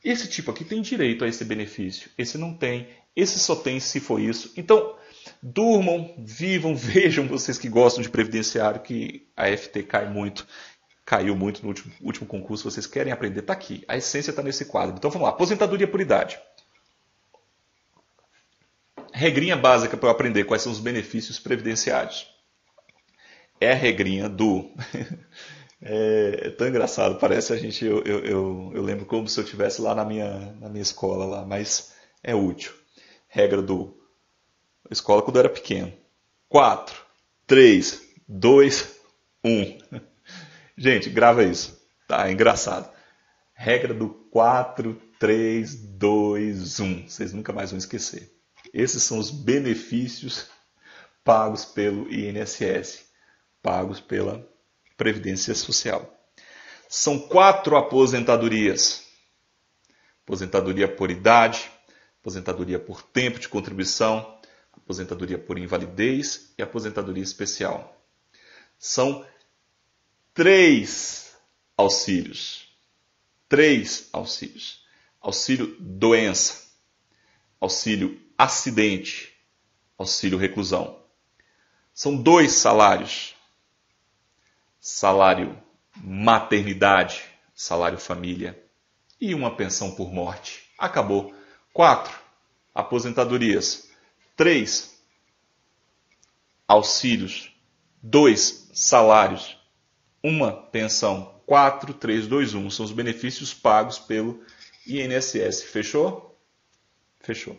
esse tipo aqui tem direito a esse benefício, esse não tem, esse só tem se for isso. Então, durmam, vivam, vejam vocês que gostam de previdenciário, que a FT caiu muito no último concurso, vocês querem aprender, está aqui. A essência está nesse quadro. Então vamos lá, aposentadoria por idade. Regrinha básica para eu aprender quais são os benefícios previdenciários. É a regrinha do... É tão engraçado, parece a gente... Eu lembro como se eu estivesse lá na minha escola, lá, mas é útil. Regra do... Escola quando eu era pequeno. 4, 3, 2, 1. Gente, grava isso. Tá, é engraçado. Regra do 4, 3, 2, 1. Vocês nunca mais vão esquecer. Esses são os benefícios pagos pelo INSS, pagos pela Previdência Social. São 4 aposentadorias. Aposentadoria por idade, aposentadoria por tempo de contribuição, aposentadoria por invalidez e aposentadoria especial. São 3 auxílios. 3 auxílios. Auxílio doença, auxílio acidente, auxílio reclusão. São 2 salários. Salário maternidade, salário família e uma pensão por morte. Acabou. 4 aposentadorias. 3 auxílios. 2 salários. Uma pensão. 4, 3, 2, 1. São os benefícios pagos pelo INSS. Fechou? Fechou.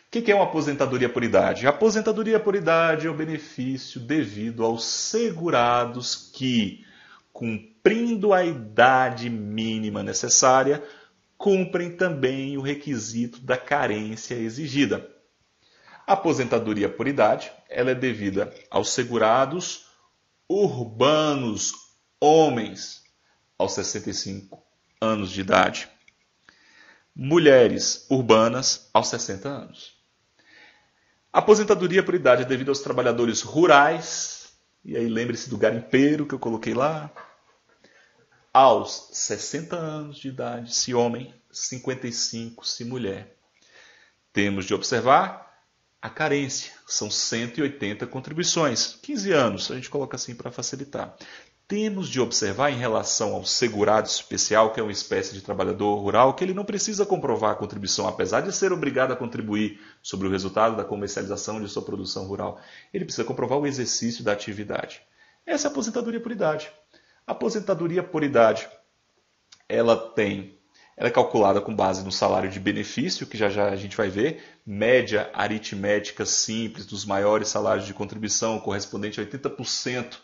O que é uma aposentadoria por idade? A aposentadoria por idade é o benefício devido aos segurados que, cumprindo a idade mínima necessária, cumprem também o requisito da carência exigida. A aposentadoria por idade ela é devida aos segurados urbanos, homens, aos 65 anos de idade. Mulheres urbanas aos 60 anos. A aposentadoria por idade é devida aos trabalhadores rurais, e aí lembre-se do garimpeiro que eu coloquei lá, aos 60 anos de idade, se homem, 55 se mulher. Temos de observar a carência, são 180 contribuições, 15 anos, a gente coloca assim para facilitar. Temos de observar em relação ao segurado especial, que é uma espécie de trabalhador rural, que ele não precisa comprovar a contribuição, apesar de ser obrigado a contribuir sobre o resultado da comercialização de sua produção rural. Ele precisa comprovar o exercício da atividade. Essa é a aposentadoria por idade. A aposentadoria por idade, ela é calculada com base no salário de benefício, que já já a gente vai ver, média aritmética simples dos maiores salários de contribuição, correspondente a 80%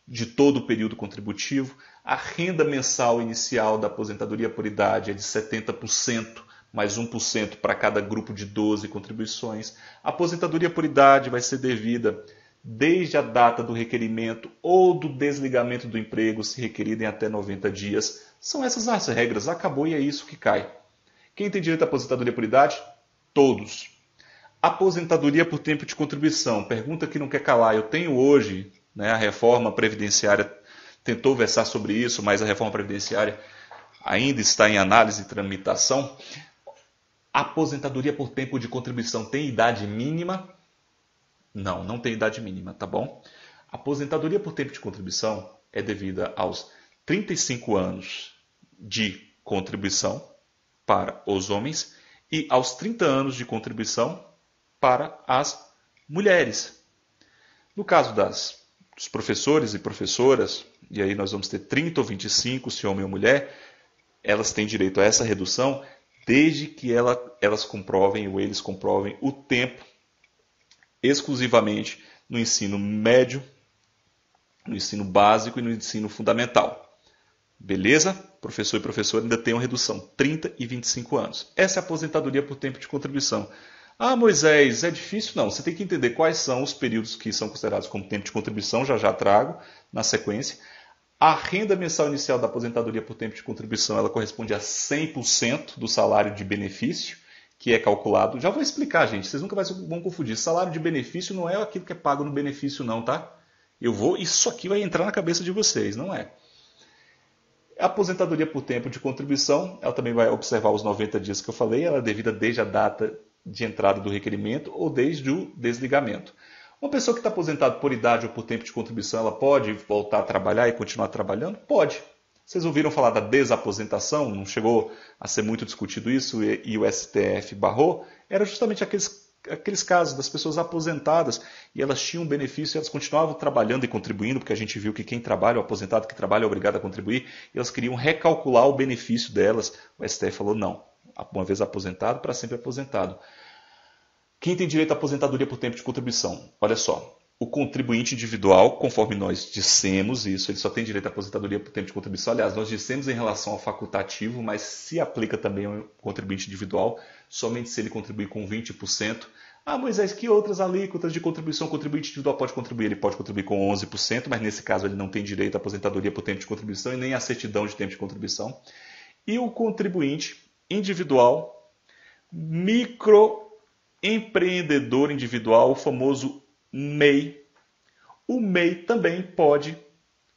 de todo o período contributivo. A renda mensal inicial da aposentadoria por idade é de 70%, mais 1% para cada grupo de 12 contribuições. A aposentadoria por idade vai ser devida desde a data do requerimento ou do desligamento do emprego, se requerido em até 90 dias. São essas as regras, acabou e é isso que cai. Quem tem direito à aposentadoria por idade? Todos. Aposentadoria por tempo de contribuição. Pergunta que não quer calar. Eu tenho hoje, né, a reforma previdenciária tentou versar sobre isso, mas a reforma previdenciária ainda está em análise e tramitação. Aposentadoria por tempo de contribuição tem idade mínima? Não, não tem idade mínima, tá bom? Aposentadoria por tempo de contribuição é devida aos 35 anos de contribuição para os homens e aos 30 anos de contribuição para as mulheres. No caso dos professores e professoras, e aí nós vamos ter 30 ou 25, se homem ou mulher, elas têm direito a essa redução desde que elas comprovem ou eles comprovem o tempo exclusivamente no ensino médio, no ensino básico e no ensino fundamental. Beleza? Professor e professora ainda tem uma redução, 30 e 25 anos. Essa é a aposentadoria por tempo de contribuição. Ah, Moisés, é difícil? Não. Você tem que entender quais são os períodos que são considerados como tempo de contribuição, já trago na sequência. A renda mensal inicial da aposentadoria por tempo de contribuição, ela corresponde a 100% do salário de benefício, que é calculado. Já vou explicar, gente, vocês nunca vão confundir. Salário de benefício não é aquilo que é pago no benefício, não, tá? Isso aqui vai entrar na cabeça de vocês, não é? A aposentadoria por tempo de contribuição, ela também vai observar os 90 dias que eu falei, ela é devida desde a data de entrada do requerimento ou desde o desligamento. Uma pessoa que está aposentada por idade ou por tempo de contribuição, ela pode voltar a trabalhar e continuar trabalhando? Pode. Vocês ouviram falar da desaposentação? Não chegou a ser muito discutido isso e o STF barrou? Era justamente aqueles casos das pessoas aposentadas e elas tinham benefício e elas continuavam trabalhando e contribuindo, porque a gente viu que quem trabalha, o aposentado que trabalha é obrigado a contribuir, e elas queriam recalcular o benefício delas. O STF falou não. Uma vez aposentado, para sempre aposentado. Quem tem direito à aposentadoria por tempo de contribuição? Olha só, o contribuinte individual, conforme nós dissemos isso, ele só tem direito à aposentadoria por tempo de contribuição. Aliás, nós dissemos em relação ao facultativo, mas se aplica também ao contribuinte individual, somente se ele contribuir com 20%. Ah, Moisés, que outras alíquotas de contribuição o contribuinte individual pode contribuir? Ele pode contribuir com 11%, mas nesse caso ele não tem direito à aposentadoria por tempo de contribuição e nem à certidão de tempo de contribuição. E o contribuinte individual, microempreendedor individual, o famoso MEI. O MEI também pode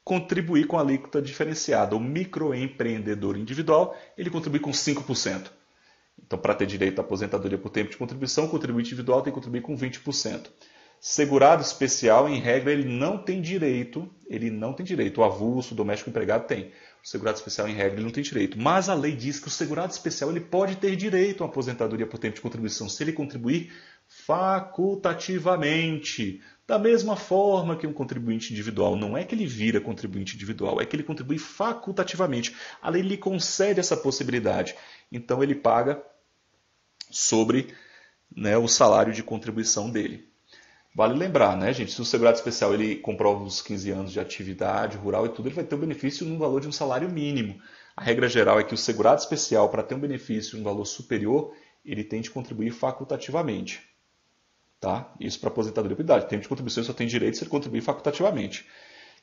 contribuir com a alíquota diferenciada. O microempreendedor individual, ele contribui com 5%. Então, para ter direito à aposentadoria por tempo de contribuição, o contribuinte individual tem que contribuir com 20%. Segurado especial, em regra, ele não tem direito. O avulso, o doméstico empregado tem. O segurado especial, em regra, ele não tem direito. Mas a lei diz que o segurado especial ele pode ter direito à aposentadoria por tempo de contribuição se ele contribuir facultativamente. Da mesma forma que um contribuinte individual. Não é que ele vira contribuinte individual, é que ele contribui facultativamente. A lei lhe concede essa possibilidade. Então ele paga sobre, né, o salário de contribuição dele. Vale lembrar, né, gente, se o segurado especial ele comprova os 15 anos de atividade rural e tudo, ele vai ter o benefício no valor de um salário mínimo. A regra geral é que o segurado especial, para ter um benefício no valor superior, ele tem de contribuir facultativamente. Tá? Isso para aposentadoria por idade. Tempo de contribuição só tem direito se ele contribuir facultativamente.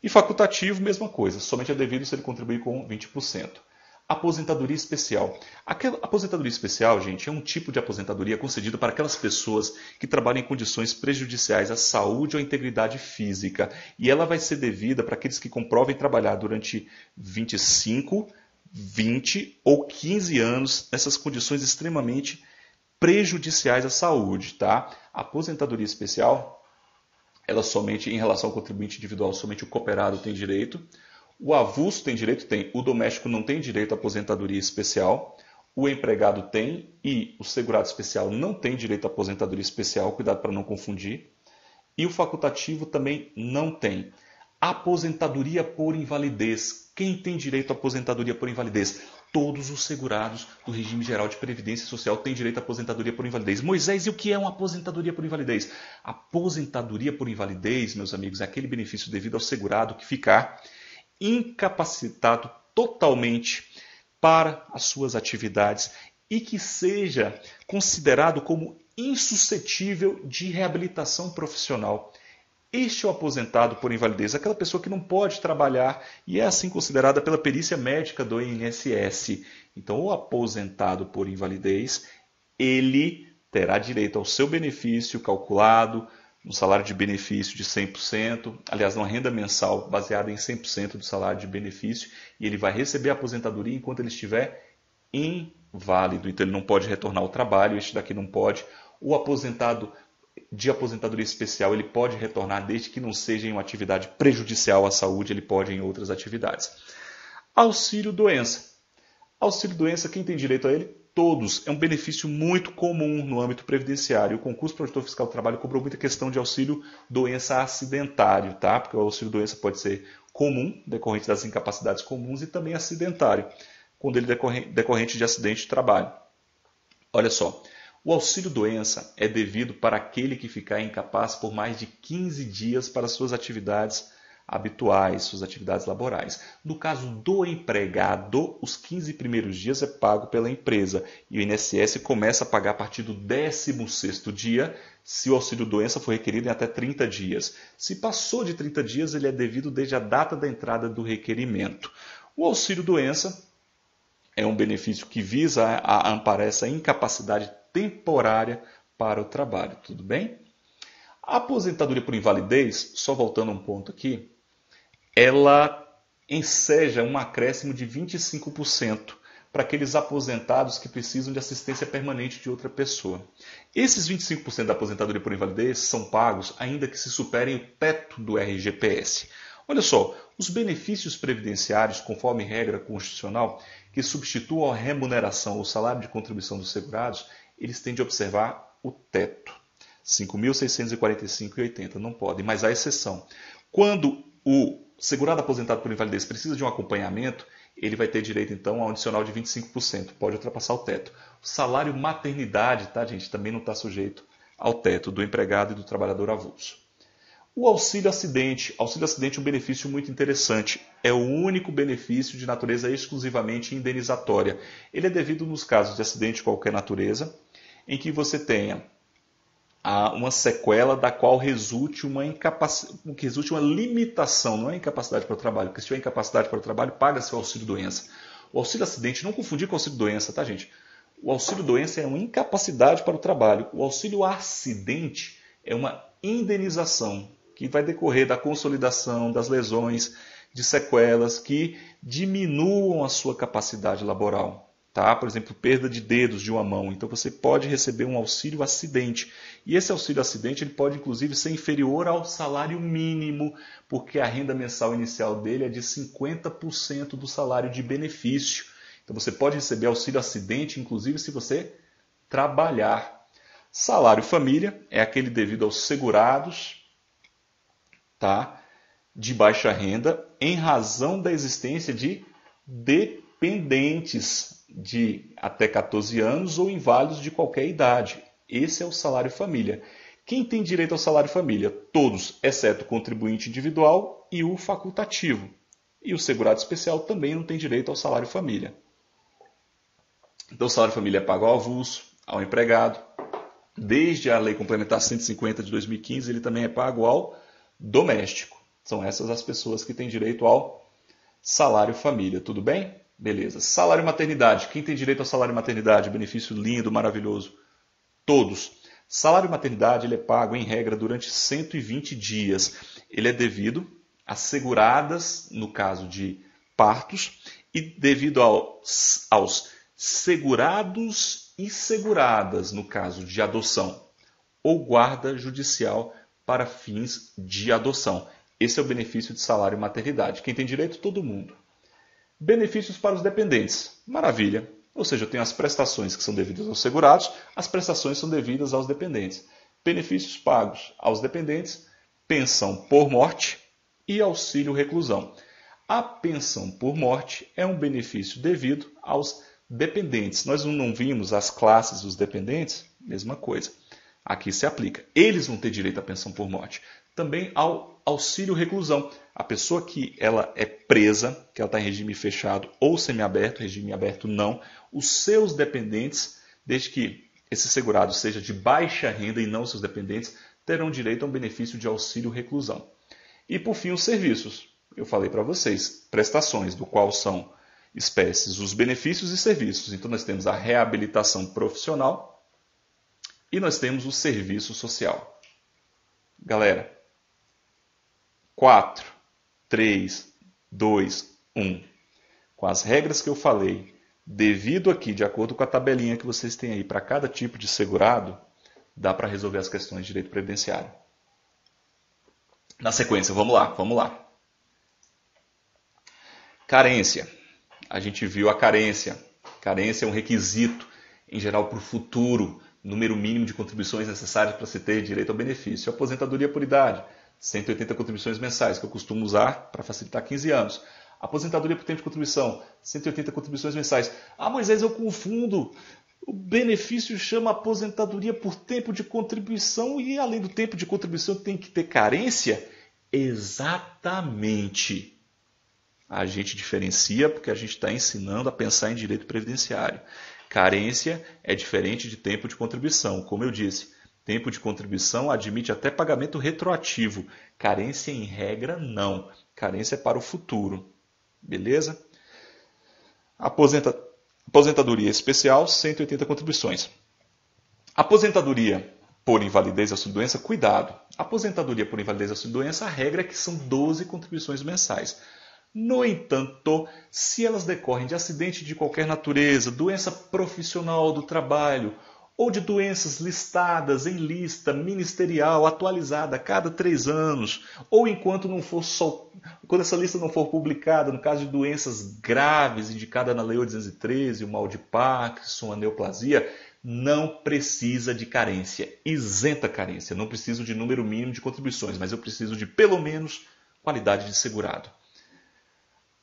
E facultativo, mesma coisa, somente é devido se ele contribuir com 20%. Aposentadoria especial. A aposentadoria especial, gente, é um tipo de aposentadoria concedida para aquelas pessoas que trabalham em condições prejudiciais à saúde ou à integridade física. E ela vai ser devida para aqueles que comprovem trabalhar durante 25, 20 ou 15 anos nessas condições extremamente prejudiciais à saúde. Tá? A aposentadoria especial, ela somente, em relação ao contribuinte individual, somente o cooperado tem direito. O avulso tem direito? Tem. O doméstico não tem direito à aposentadoria especial. O empregado tem e o segurado especial não tem direito à aposentadoria especial. Cuidado para não confundir. E o facultativo também não tem. Aposentadoria por invalidez. Quem tem direito à aposentadoria por invalidez? Todos os segurados do regime geral de previdência social têm direito à aposentadoria por invalidez. Moisés, e o que é uma aposentadoria por invalidez? Aposentadoria por invalidez, meus amigos, é aquele benefício devido ao segurado que ficar incapacitado totalmente para as suas atividades e que seja considerado como insuscetível de reabilitação profissional. Este é o aposentado por invalidez, aquela pessoa que não pode trabalhar e é assim considerada pela perícia médica do INSS. Então, o aposentado por invalidez, ele terá direito ao seu benefício calculado no salário de benefício de 100%, aliás, numa renda mensal baseada em 100% do salário de benefício, e ele vai receber a aposentadoria enquanto ele estiver inválido. Então, ele não pode retornar ao trabalho, este daqui não pode. O aposentado de aposentadoria especial, ele pode retornar desde que não seja em uma atividade prejudicial à saúde, ele pode em outras atividades. Auxílio-doença. Auxílio-doença, quem tem direito a ele? Todos. É um benefício muito comum no âmbito previdenciário. O concurso para auditor fiscal do trabalho cobrou muita questão de auxílio-doença acidentário, tá? Porque o auxílio-doença pode ser comum, decorrente das incapacidades comuns, e também acidentário, quando ele decorrente de acidente de trabalho. Olha só. O auxílio-doença é devido para aquele que ficar incapaz por mais de 15 dias para suas atividades habituais, suas atividades laborais. No caso do empregado, os 15 primeiros dias é pago pela empresa e o INSS começa a pagar a partir do 16º dia, se o auxílio-doença for requerido em até 30 dias. Se passou de 30 dias, ele é devido desde a data da entrada do requerimento. O auxílio-doença é um benefício que visa a amparar essa incapacidade temporária para o trabalho, tudo bem? A aposentadoria por invalidez, só voltando a um ponto aqui, ela enseja um acréscimo de 25% para aqueles aposentados que precisam de assistência permanente de outra pessoa. Esses 25% da aposentadoria por invalidez são pagos ainda que se superem o teto do RGPS. Olha só, os benefícios previdenciários, conforme regra constitucional, que substituam a remuneração ou salário de contribuição dos segurados, eles têm de observar o teto. R$ 5.645,80. Não podem, mas há exceção. Quando o segurado aposentado por invalidez precisa de um acompanhamento, ele vai ter direito, então, a um adicional de 25%. Pode ultrapassar o teto. O salário maternidade, tá, gente, também não está sujeito ao teto do empregado e do trabalhador avulso. O auxílio-acidente. Auxílio-acidente é um benefício muito interessante. É o único benefício de natureza exclusivamente indenizatória. Ele é devido nos casos de acidente de qualquer natureza, em que você tenha uma sequela da qual resulte uma limitação, não é incapacidade para o trabalho, porque se tiver incapacidade para o trabalho, paga-se o auxílio-doença. O auxílio-acidente, não confundir com o auxílio-doença, tá, gente? O auxílio-doença é uma incapacidade para o trabalho. O auxílio-acidente é uma indenização que vai decorrer da consolidação das lesões, de sequelas que diminuam a sua capacidade laboral. Tá? Por exemplo, perda de dedos de uma mão. Então você pode receber um auxílio acidente. E esse auxílio acidente ele pode inclusive ser inferior ao salário mínimo, porque a renda mensal inicial dele é de 50% do salário de benefício. Então você pode receber auxílio acidente, inclusive se você trabalhar. Salário família é aquele devido aos segurados, tá? De baixa renda, em razão da existência de dependentes de até 14 anos ou inválidos de qualquer idade. Esse é o salário família. Quem tem direito ao salário família? Todos, exceto o contribuinte individual e o facultativo. E o segurado especial também não tem direito ao salário família. Então o salário família é pago ao avulso, ao empregado. Desde a Lei Complementar 150 de 2015, ele também é pago ao doméstico. São essas as pessoas que têm direito ao salário família. Tudo bem? Beleza. Salário maternidade. Quem tem direito ao salário maternidade? Benefício lindo, maravilhoso. Todos. Salário maternidade ele é pago, em regra, durante 120 dias. Ele é devido a seguradas, no caso de partos, e devido aos segurados e seguradas, no caso de adoção, ou guarda judicial para fins de adoção. Esse é o benefício de salário maternidade. Quem tem direito? Todo mundo. Benefícios para os dependentes. Maravilha. Ou seja, eu tenho as prestações que são devidas aos segurados, as prestações são devidas aos dependentes. Benefícios pagos aos dependentes, pensão por morte e auxílio reclusão. A pensão por morte é um benefício devido aos dependentes. Nós não vimos as classes dos dependentes? Mesma coisa. Aqui se aplica. Eles vão ter direito à pensão por morte. Também ao auxílio reclusão. A pessoa que ela é presa, que ela está em regime fechado ou semiaberto, regime aberto não, os seus dependentes, desde que esse segurado seja de baixa renda e não seus dependentes, terão direito a um benefício de auxílio reclusão. E por fim, os serviços. Eu falei para vocês, prestações, do qual são espécies os benefícios e serviços. Então nós temos a reabilitação profissional e nós temos o serviço social. Galera, 4, 3, 2, 1. Com as regras que eu falei, devido aqui, de acordo com a tabelinha que vocês têm aí para cada tipo de segurado, dá para resolver as questões de direito previdenciário. Na sequência, vamos lá. Carência. A gente viu a carência. Carência é um requisito, em geral, para o futuro, número mínimo de contribuições necessárias para se ter direito ao benefício. Aposentadoria por idade, 180 contribuições mensais, que eu costumo usar para facilitar 15 anos. Aposentadoria por tempo de contribuição, 180 contribuições mensais. Ah, Moisés, eu confundo. O benefício chama aposentadoria por tempo de contribuição e, além do tempo de contribuição, tem que ter carência? Exatamente. A gente diferencia porque a gente está ensinando a pensar em direito previdenciário. Carência é diferente de tempo de contribuição. Como eu disse, tempo de contribuição admite até pagamento retroativo. Carência, em regra, não. Carência é para o futuro. Beleza? Aposentadoria especial, 180 contribuições. Aposentadoria por invalidez ou doença, cuidado. Aposentadoria por invalidez ou doença, a regra é que são 12 contribuições mensais. No entanto, se elas decorrem de acidente de qualquer natureza, doença profissional do trabalho ou de doenças listadas em lista ministerial atualizada a cada 3 anos, ou quando essa lista não for publicada, no caso de doenças graves indicadas na Lei 813, o mal de Parkinson, a neoplasia, não precisa de carência, isenta carência. Não preciso de número mínimo de contribuições, mas eu preciso de pelo menos qualidade de segurado.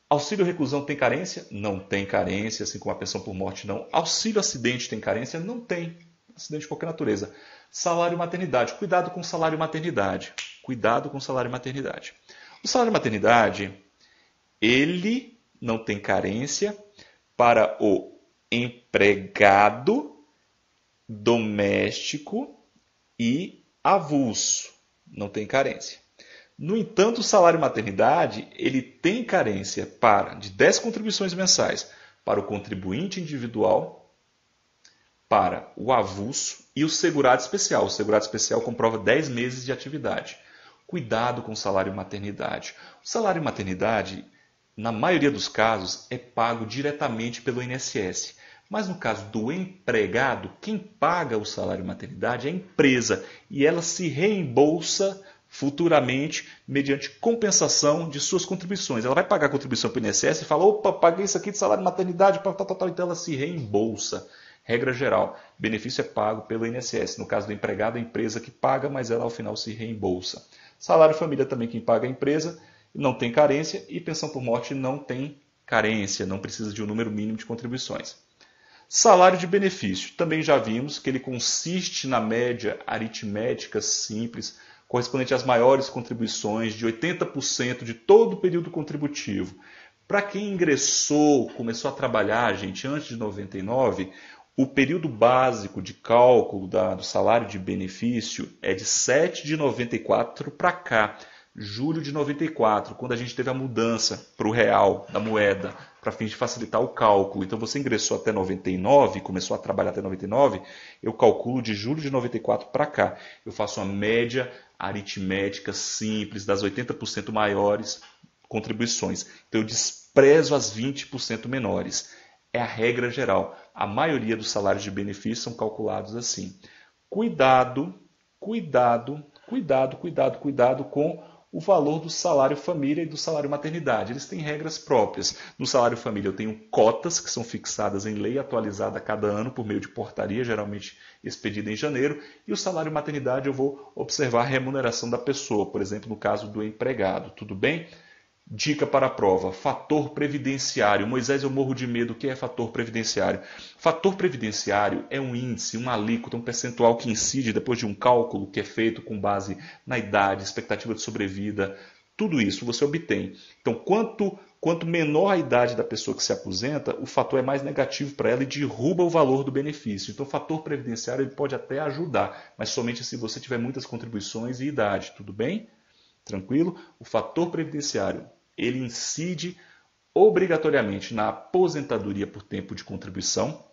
Auxílio reclusão tem carência? Não tem carência, assim como a pensão por morte não. Auxílio acidente tem carência? Não tem. Acidente de qualquer natureza. Salário maternidade. Cuidado com salário maternidade. Cuidado com salário maternidade. O salário maternidade, ele não tem carência para o empregado doméstico e avulso. Não tem carência. No entanto, o salário maternidade ele tem carência de 10 contribuições mensais para o contribuinte individual, para o avulso e o segurado especial. O segurado especial comprova 10 meses de atividade. Cuidado com o salário maternidade. O salário maternidade, na maioria dos casos, é pago diretamente pelo INSS. Mas no caso do empregado, quem paga o salário maternidade é a empresa e ela se reembolsa futuramente mediante compensação de suas contribuições. Ela vai pagar a contribuição para o INSS e fala, opa, paguei isso aqui de salário de maternidade, então ela se reembolsa. Regra geral, benefício é pago pelo INSS. No caso do empregado, a empresa que paga, mas ela ao final se reembolsa. Salário família também quem paga é a empresa, não tem carência, e pensão por morte não tem carência, não precisa de um número mínimo de contribuições. Salário de benefício, também já vimos que ele consiste na média aritmética simples, correspondente às maiores contribuições de 80% de todo o período contributivo. Para quem ingressou, começou a trabalhar, gente, antes de 99, o período básico de cálculo do salário de benefício é de 7 de 94 para cá, julho de 94, quando a gente teve a mudança para o real da moeda, para fins de facilitar o cálculo. Então você ingressou até 99, começou a trabalhar até 99, eu calculo de julho de 94 para cá. Eu faço uma média aritmética simples das 80% maiores contribuições. Então eu desprezo as 20% menores. É a regra geral. A maioria dos salários de benefício são calculados assim. Cuidado com o valor do salário família e do salário maternidade. Eles têm regras próprias. No salário família eu tenho cotas que são fixadas em lei, atualizada a cada ano por meio de portaria, geralmente expedida em janeiro. E o salário maternidade eu vou observar a remuneração da pessoa, por exemplo, no caso do empregado. Tudo bem? Dica para a prova, fator previdenciário. Moisés, eu morro de medo. O que é fator previdenciário? Fator previdenciário é um índice, uma alíquota, um percentual que incide depois de um cálculo que é feito com base na idade, expectativa de sobrevida, tudo isso você obtém. Então, quanto Quanto menor a idade da pessoa que se aposenta, o fator é mais negativo para ela e derruba o valor do benefício. Então, o fator previdenciário ele pode até ajudar, mas somente se você tiver muitas contribuições e idade, tudo bem? Tranquilo? O fator previdenciário, ele incide obrigatoriamente na aposentadoria por tempo de contribuição,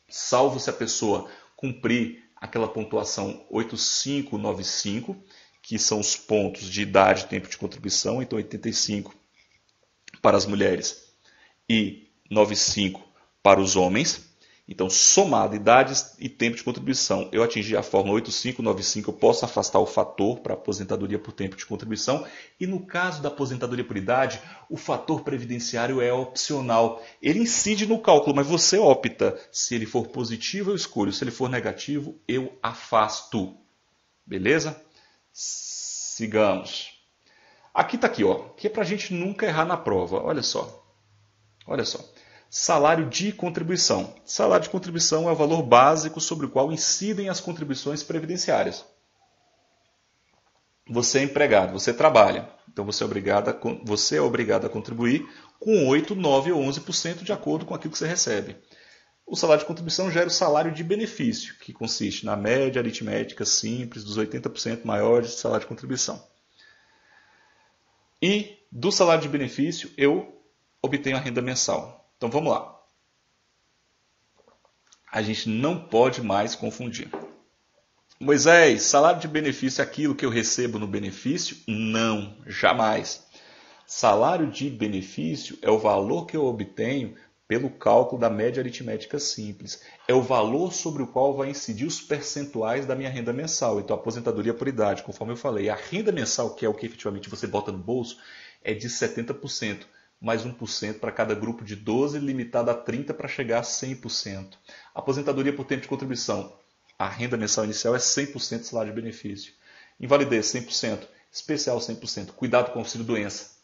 salvo se a pessoa cumprir aquela pontuação 8595, que são os pontos de idade e tempo de contribuição, então 85 para as mulheres e 95 para os homens. Então, somado idades e tempo de contribuição, eu atingi a fórmula 8595, eu posso afastar o fator para aposentadoria por tempo de contribuição. E no caso da aposentadoria por idade, o fator previdenciário é opcional. Ele incide no cálculo, mas você opta. Se ele for positivo, eu escolho. Se ele for negativo, eu afasto. Beleza? Sigamos. Aqui está aqui, ó, que é para a gente nunca errar na prova. Olha só. Olha só. Salário de contribuição. Salário de contribuição é o valor básico sobre o qual incidem as contribuições previdenciárias. Você é empregado, você trabalha. Então você é obrigado a contribuir com 8, 9 ou 11% de acordo com aquilo que você recebe. O salário de contribuição gera o salário de benefício, que consiste na média aritmética simples dos 80% maiores de salário de contribuição. E do salário de benefício eu obtenho a renda mensal. Então vamos lá. A gente não pode mais confundir. Moisés, salário de benefício é aquilo que eu recebo no benefício? Não, jamais. Salário de benefício é o valor que eu obtenho pelo cálculo da média aritmética simples. É o valor sobre o qual vai incidir os percentuais da minha renda mensal. Então, a aposentadoria por idade, conforme eu falei. A renda mensal, que é o que efetivamente você bota no bolso, é de 70%. Mais 1% para cada grupo de 12, limitado a 30% para chegar a 100%. Aposentadoria por tempo de contribuição. A renda mensal inicial é 100% do salário de benefício. Invalidez, 100%. Especial, 100%. Cuidado com auxílio-doença.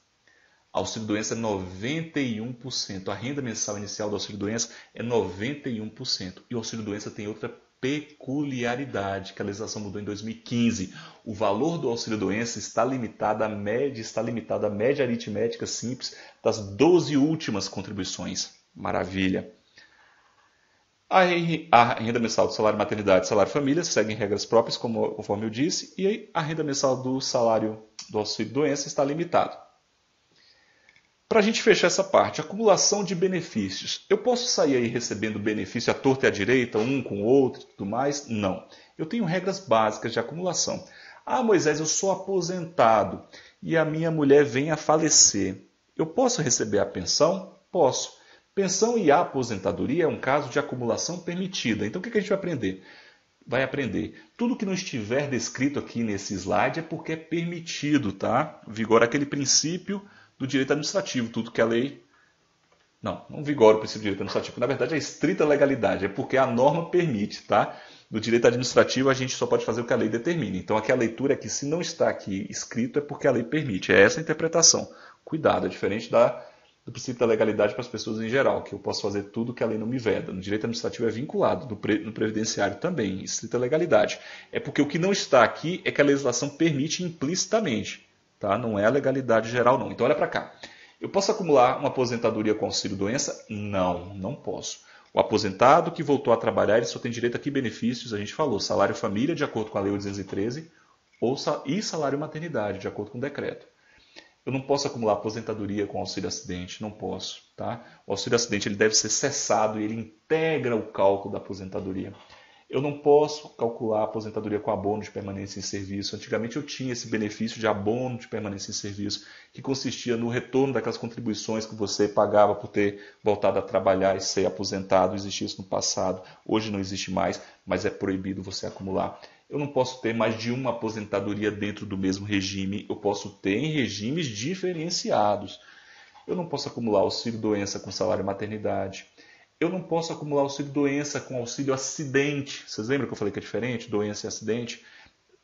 Auxílio-doença é 91%. A renda mensal inicial do auxílio-doença é 91%. E o auxílio-doença tem outra peculiaridade, que a legislação mudou em 2015. O valor do auxílio-doença está limitado à média aritmética simples das 12 últimas contribuições. Maravilha! A renda mensal do salário maternidade e salário família seguem regras próprias, conforme eu disse, e a renda mensal do salário do auxílio-doença está limitada. Para a gente fechar essa parte, acumulação de benefícios. Eu posso sair aí recebendo benefício à torta e à direita, um com o outro e tudo mais? Não. Eu tenho regras básicas de acumulação. Ah, Moisés, eu sou aposentado e a minha mulher vem a falecer. Eu posso receber a pensão? Posso. Pensão e aposentadoria é um caso de acumulação permitida. Então, o que a gente vai aprender? Vai aprender. Tudo que não estiver descrito aqui nesse slide é porque é permitido, tá? Vigora aquele princípio do direito administrativo, tudo que a lei... Não vigora o princípio do direito administrativo. Na verdade, é estrita legalidade, é porque a norma permite, tá? No direito administrativo, a gente só pode fazer o que a lei determina. Então, aqui a leitura é que se não está aqui escrito, é porque a lei permite. É essa a interpretação. Cuidado, é diferente do princípio da legalidade para as pessoas em geral, que eu posso fazer tudo que a lei não me veda. No direito administrativo é vinculado, no previdenciário também, estrita legalidade. É porque o que não está aqui é que a legislação permite implicitamente. Tá? Não é a legalidade geral, não. Então, olha para cá. Eu posso acumular uma aposentadoria com auxílio-doença? Não, não posso. O aposentado que voltou a trabalhar, ele só tem direito a que benefícios? A gente falou, salário família, de acordo com a Lei 813, e salário maternidade, de acordo com o decreto. Eu não posso acumular aposentadoria com auxílio-acidente, não posso. Tá? O auxílio-acidente ele deve ser cessado e ele integra o cálculo da aposentadoria. Eu não posso calcular a aposentadoria com abono de permanência em serviço. Antigamente eu tinha esse benefício de abono de permanência em serviço, que consistia no retorno daquelas contribuições que você pagava por ter voltado a trabalhar e ser aposentado. Existia isso no passado, hoje não existe mais, mas é proibido você acumular. Eu não posso ter mais de uma aposentadoria dentro do mesmo regime, eu posso ter em regimes diferenciados. Eu não posso acumular auxílio-doença com salário maternidade. Eu não posso acumular auxílio-doença com auxílio-acidente. Vocês lembram que eu falei que é diferente, doença e acidente?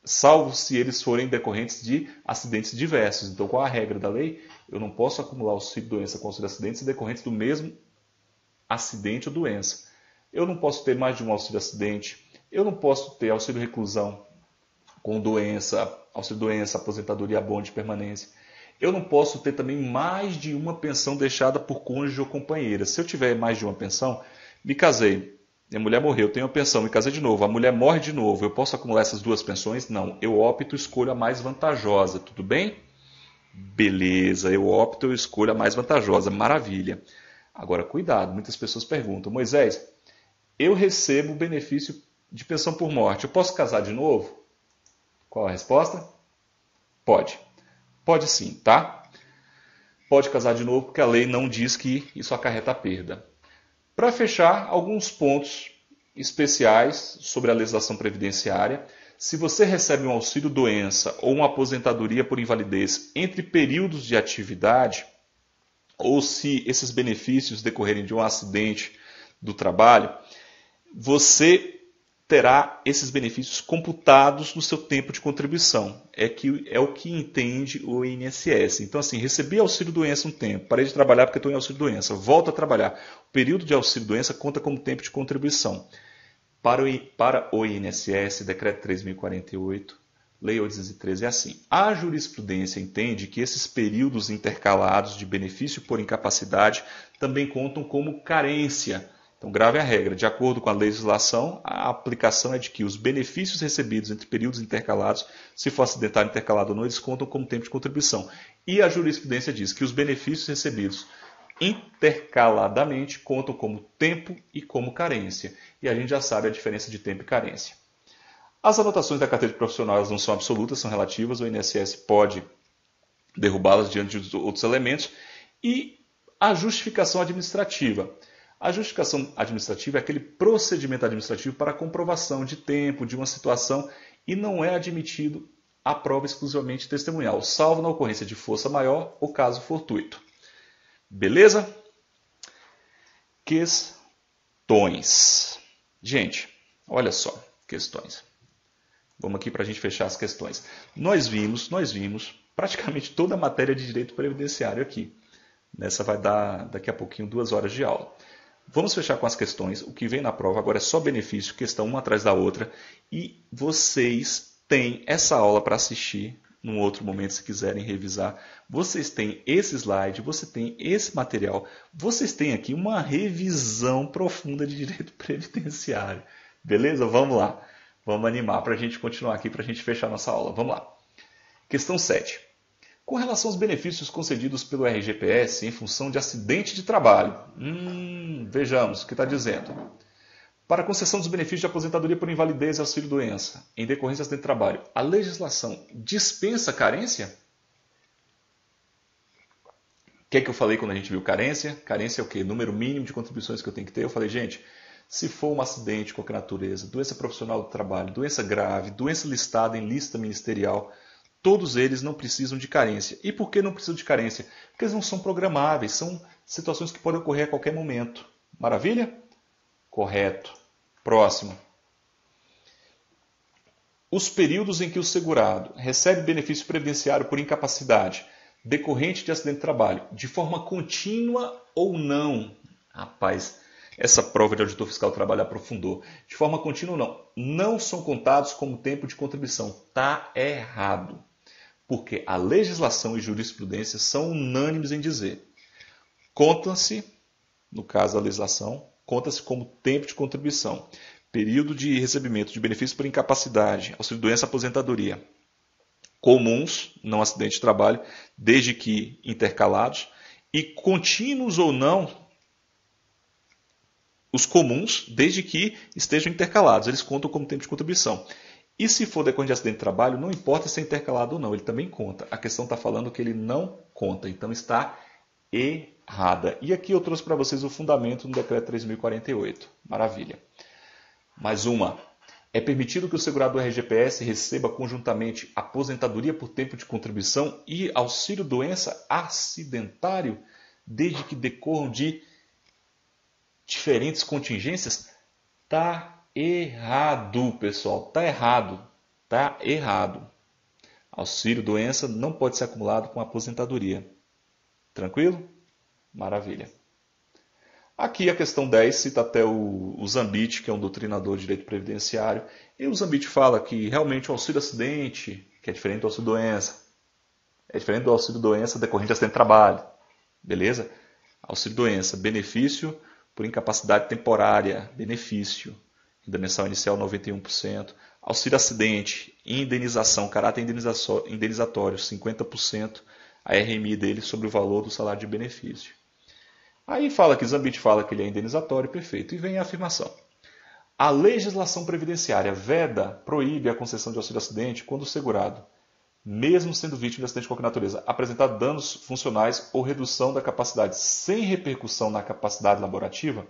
Salvo se eles forem decorrentes de acidentes diversos. Então, qual a regra da lei? Eu não posso acumular auxílio-doença com auxílio-acidentes decorrentes do mesmo acidente ou doença. Eu não posso ter mais de um auxílio-acidente. Eu não posso ter auxílio-reclusão com doença, auxílio-doença, aposentadoria, abono de permanência. Eu não posso ter também mais de uma pensão deixada por cônjuge ou companheira. Se eu tiver mais de uma pensão, me casei, minha mulher morreu, eu tenho uma pensão, me casei de novo, a mulher morre de novo, eu posso acumular essas duas pensões? Não, eu opto, escolho a mais vantajosa, tudo bem? Beleza, eu opto, eu escolho a mais vantajosa, maravilha. Agora, cuidado, muitas pessoas perguntam, Moisés, eu recebo o benefício de pensão por morte, eu posso casar de novo? Qual a resposta? Pode. Pode sim, tá? Pode casar de novo porque a lei não diz que isso acarreta perda. Para fechar, alguns pontos especiais sobre a legislação previdenciária. Se você recebe um auxílio-doença ou uma aposentadoria por invalidez entre períodos de atividade, ou se esses benefícios decorrerem de um acidente do trabalho, você terá esses benefícios computados no seu tempo de contribuição. É o que entende o INSS. Então, assim, recebi auxílio-doença um tempo, parei de trabalhar porque estou em auxílio-doença, volto a trabalhar. O período de auxílio-doença conta como tempo de contribuição. Para o INSS, Decreto 3.048, Lei 813 é assim. A jurisprudência entende que esses períodos intercalados de benefício por incapacidade também contam como carência. Então, grave a regra. De acordo com a legislação, a aplicação é de que os benefícios recebidos entre períodos intercalados, se for acidentário intercalado ou não, eles contam como tempo de contribuição. E a jurisprudência diz que os benefícios recebidos intercaladamente contam como tempo e como carência. E a gente já sabe a diferença de tempo e carência. As anotações da carteira de profissional elas não são absolutas, são relativas. O INSS pode derrubá-las diante de outros elementos. E a justificação administrativa. A justificação administrativa é aquele procedimento administrativo para comprovação de tempo, de uma situação, e não é admitido a prova exclusivamente testemunhal, salvo na ocorrência de força maior ou caso fortuito. Beleza? Questões. Gente, olha só, questões. Vamos aqui para a gente fechar as questões. Nós vimos praticamente toda a matéria de direito previdenciário aqui. Nessa vai dar daqui a pouquinho 2 horas de aula. Vamos fechar com as questões. O que vem na prova agora é só benefício, questão uma atrás da outra. E vocês têm essa aula para assistir num outro momento, se quiserem revisar. Vocês têm esse slide, você tem esse material. Vocês têm aqui uma revisão profunda de direito previdenciário. Beleza? Vamos lá. Vamos animar para a gente continuar aqui, para a gente fechar nossa aula. Vamos lá. Questão 7. Com relação aos benefícios concedidos pelo RGPS em função de acidente de trabalho. Vejamos o que está dizendo. Para a concessão dos benefícios de aposentadoria por invalidez e auxílio-doença em decorrência de acidente de trabalho, a legislação dispensa carência? O que é que eu falei quando a gente viu carência? Carência é o quê? Número mínimo de contribuições que eu tenho que ter. Eu falei, gente, se for um acidente de qualquer natureza, doença profissional do trabalho, doença grave, doença listada em lista ministerial, todos eles não precisam de carência. E por que não precisam de carência? Porque eles não são programáveis, são situações que podem ocorrer a qualquer momento. Maravilha? Correto. Próximo. Os períodos em que o segurado recebe benefício previdenciário por incapacidade decorrente de acidente de trabalho, de forma contínua ou não? Rapaz, essa prova de auditor fiscal do trabalho aprofundou. De forma contínua ou não? Não são contados como tempo de contribuição. Está errado. Porque a legislação e jurisprudência são unânimes em dizer. Conta-se, no caso da legislação, conta-se como tempo de contribuição. Período de recebimento de benefício por incapacidade, auxílio-doença, aposentadoria. Comuns, não acidente de trabalho, desde que intercalados. E contínuos ou não, os comuns, desde que estejam intercalados. Eles contam como tempo de contribuição. E se for decorrente de acidente de trabalho, não importa se é intercalado ou não, ele também conta. A questão está falando que ele não conta, então está errada. E aqui eu trouxe para vocês o fundamento no Decreto 3.048. Maravilha. Mais uma. É permitido que o segurado do RGPS receba conjuntamente aposentadoria por tempo de contribuição e auxílio-doença acidentário, desde que decorram de diferentes contingências? Está errado, pessoal. Está errado. Está errado. Auxílio-doença não pode ser acumulado com aposentadoria. Tranquilo? Maravilha. Aqui a questão 10 cita até o Zambit, que é um doutrinador de direito previdenciário. E o Zambit fala que realmente o auxílio-acidente, que é diferente do auxílio-doença, É diferente do auxílio-doença decorrente de acidente de trabalho. Beleza? Auxílio-doença, benefício por incapacidade temporária, benefício. Renda mensal inicial 91%. Auxílio-acidente, indenização, caráter indenizatório, 50% a RMI dele sobre o valor do salário de benefício. Aí fala que Zambit fala que ele é indenizatório, perfeito. E vem a afirmação. A legislação previdenciária veda, proíbe a concessão de auxílio-acidente quando o segurado, mesmo sendo vítima de acidente de qualquer natureza, apresentar danos funcionais ou redução da capacidade sem repercussão na capacidade laborativa.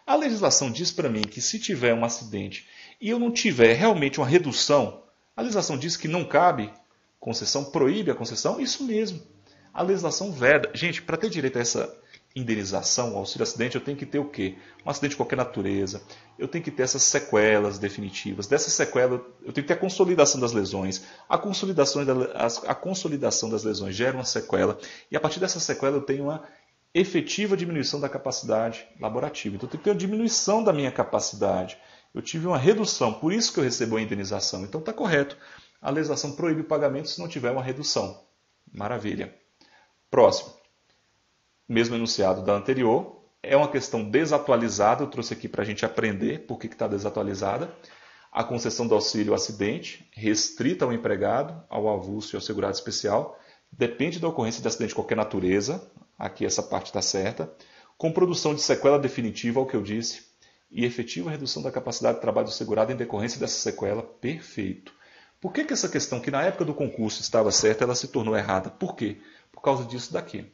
A legislação diz para mim que se tiver um acidente e eu não tiver realmente uma redução, a legislação diz que não cabe concessão, proíbe a concessão, isso mesmo. A legislação veda. Gente, para ter direito a essa indenização, auxílio-acidente, eu tenho que ter o quê? Um acidente de qualquer natureza. Eu tenho que ter essas sequelas definitivas. Dessas sequelas, eu tenho que ter a consolidação das lesões. A consolidação das lesões gera uma sequela. E a partir dessa sequela eu tenho uma efetiva diminuição da capacidade laborativa. Então eu tenho que ter uma diminuição da minha capacidade. Eu tive uma redução, por isso que eu recebo a indenização. Então está correto. A legislação proíbe o pagamento se não tiver uma redução. Maravilha. Próximo. Mesmo enunciado da anterior, é uma questão desatualizada, eu trouxe aqui para a gente aprender por que está desatualizada. A concessão do auxílio acidente, restrita ao empregado, ao avulso e ao segurado especial, depende da ocorrência de acidente de qualquer natureza, aqui essa parte está certa, com produção de sequela definitiva, ao que eu disse, e efetiva redução da capacidade de trabalho do segurado em decorrência dessa sequela, perfeito. Por que essa questão, que na época do concurso estava certa, ela se tornou errada? Por quê? Por causa disso daqui.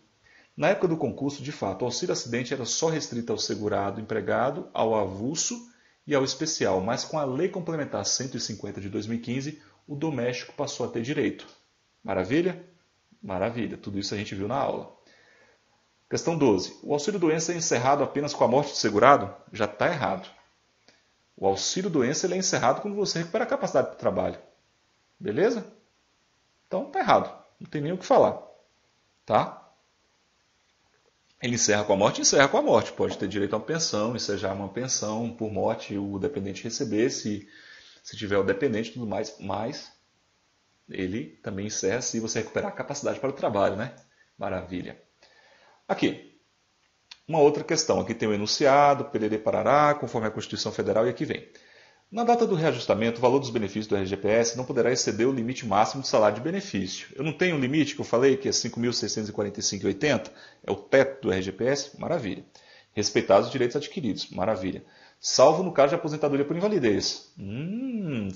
Na época do concurso, de fato, o auxílio-acidente era só restrito ao segurado, empregado, ao avulso e ao especial, mas com a Lei Complementar 150 de 2015, o doméstico passou a ter direito. Maravilha? Maravilha, tudo isso a gente viu na aula. Questão 12. O auxílio-doença é encerrado apenas com a morte do segurado? Já está errado. O auxílio-doença ele é encerrado quando você recupera a capacidade de trabalho. Beleza? Então está errado, não tem nem o que falar. Tá? Ele encerra com a morte? Encerra com a morte. Pode ter direito a uma pensão, ensejar uma pensão por morte, o dependente receber, se tiver o dependente e tudo mais, mas ele também encerra se você recuperar a capacidade para o trabalho, né? Maravilha. Aqui, uma outra questão. Aqui tem o enunciado, pererê parará, conforme a Constituição Federal, e aqui vem. Na data do reajustamento, o valor dos benefícios do RGPS não poderá exceder o limite máximo de salário de benefício. Eu não tenho um limite que eu falei, que é 5.645,80, é o teto do RGPS? Maravilha. Respeitados os direitos adquiridos? Maravilha. Salvo no caso de aposentadoria por invalidez.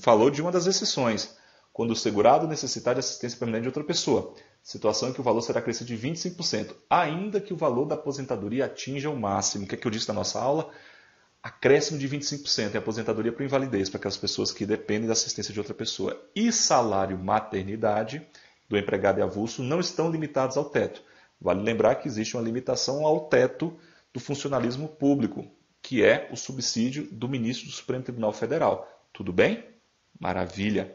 Falou de uma das exceções. Quando o segurado necessitar de assistência permanente de outra pessoa. Situação em que o valor será acrescido de 25%, ainda que o valor da aposentadoria atinja o máximo. O que é que eu disse na nossa aula? Acréscimo de 25% em aposentadoria por invalidez para aquelas pessoas que dependem da assistência de outra pessoa. E salário maternidade do empregado e avulso não estão limitados ao teto. Vale lembrar que existe uma limitação ao teto do funcionalismo público, que é o subsídio do ministro do Supremo Tribunal Federal. Tudo bem? Maravilha.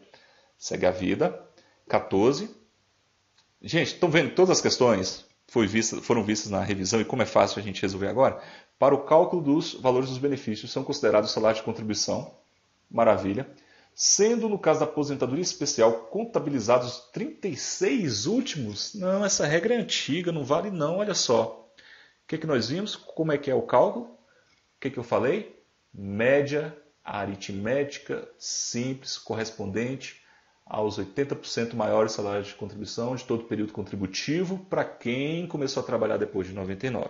Segue a vida. 14. Gente, estão vendo todas as questões? Foram vistas na revisão e como é fácil a gente resolver agora? Para o cálculo dos valores dos benefícios, são considerados salário de contribuição, maravilha, sendo no caso da aposentadoria especial contabilizados os 36 últimos. Não, essa regra é antiga, não vale não, olha só. O que nós vimos? Como é que é o cálculo? O que eu falei? Média aritmética simples correspondente aos 80% maiores salários de contribuição de todo o período contributivo para quem começou a trabalhar depois de 99.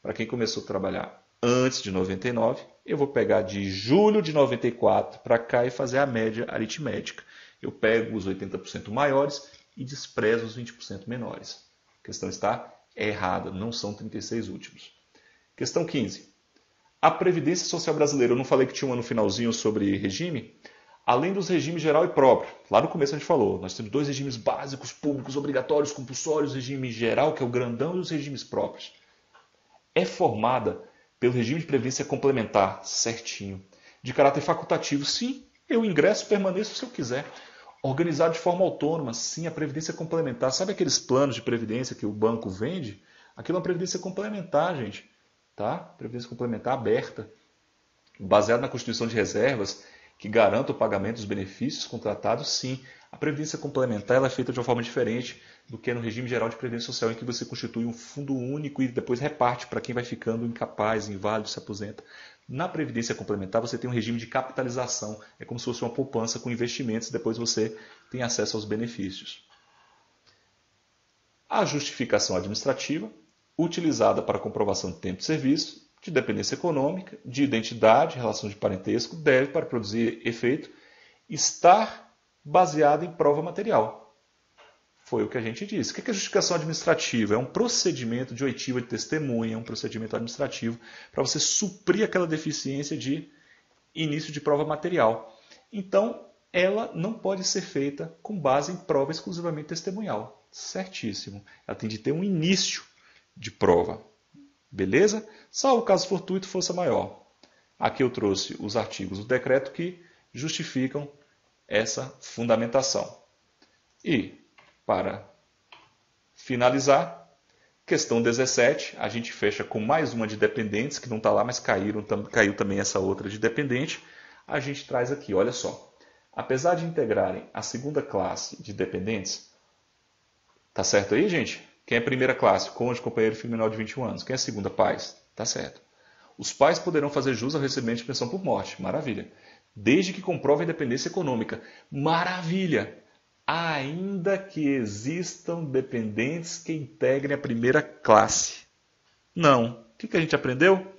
Para quem começou a trabalhar antes de 99, eu vou pegar de julho de 94 para cá e fazer a média aritmética. Eu pego os 80% maiores e desprezo os 20% menores. A questão está errada, não são 36 últimos. Questão 15. A Previdência Social Brasileira, eu não falei que tinha uma no finalzinho sobre regime? Além dos regimes geral e próprio, lá no começo a gente falou, nós temos dois regimes básicos, públicos, obrigatórios, compulsórios, o regime geral, que é o grandão, e os regimes próprios. É formada pelo regime de previdência complementar, certinho. De caráter facultativo, sim, eu ingresso e permaneço se eu quiser. Organizado de forma autônoma, sim, a previdência complementar. Sabe aqueles planos de previdência que o banco vende? Aquilo é uma previdência complementar, gente. Tá? Previdência complementar aberta, baseada na constituição de reservas, que garanta o pagamento dos benefícios contratados, sim. A previdência complementar ela é feita de uma forma diferente. do que é no regime geral de previdência social, em que você constitui um fundo único e depois reparte para quem vai ficando incapaz, inválido, se aposenta. Na previdência complementar, você tem um regime de capitalização. É como se fosse uma poupança com investimentos, depois você tem acesso aos benefícios. A justificação administrativa, utilizada para comprovação de tempo de serviço, de dependência econômica, de identidade, relação de parentesco, deve, para produzir efeito, estar baseada em prova material. Foi o que a gente disse. O que é justificação administrativa? É um procedimento de oitiva de testemunha, um procedimento administrativo para você suprir aquela deficiência de início de prova material. Então, ela não pode ser feita com base em prova exclusivamente testemunhal. Certíssimo. Ela tem de ter um início de prova. Beleza? Salvo caso fortuito, força maior. Aqui eu trouxe os artigos do decreto que justificam essa fundamentação. E, para finalizar, questão 17, a gente fecha com mais uma de dependentes, que não está lá, mas caiu também essa outra de dependente. A gente traz aqui, olha só. Apesar de integrarem a segunda classe de dependentes, tá certo aí, gente? Quem é primeira classe? Cônjuge, companheiro, filho menor de 21 anos. Quem é segunda? Pais. Tá certo. Os pais poderão fazer jus ao recebimento de pensão por morte. Maravilha. Desde que comprovem independência econômica. Maravilha. Ainda que existam dependentes que integrem a primeira classe. Não. O que a gente aprendeu?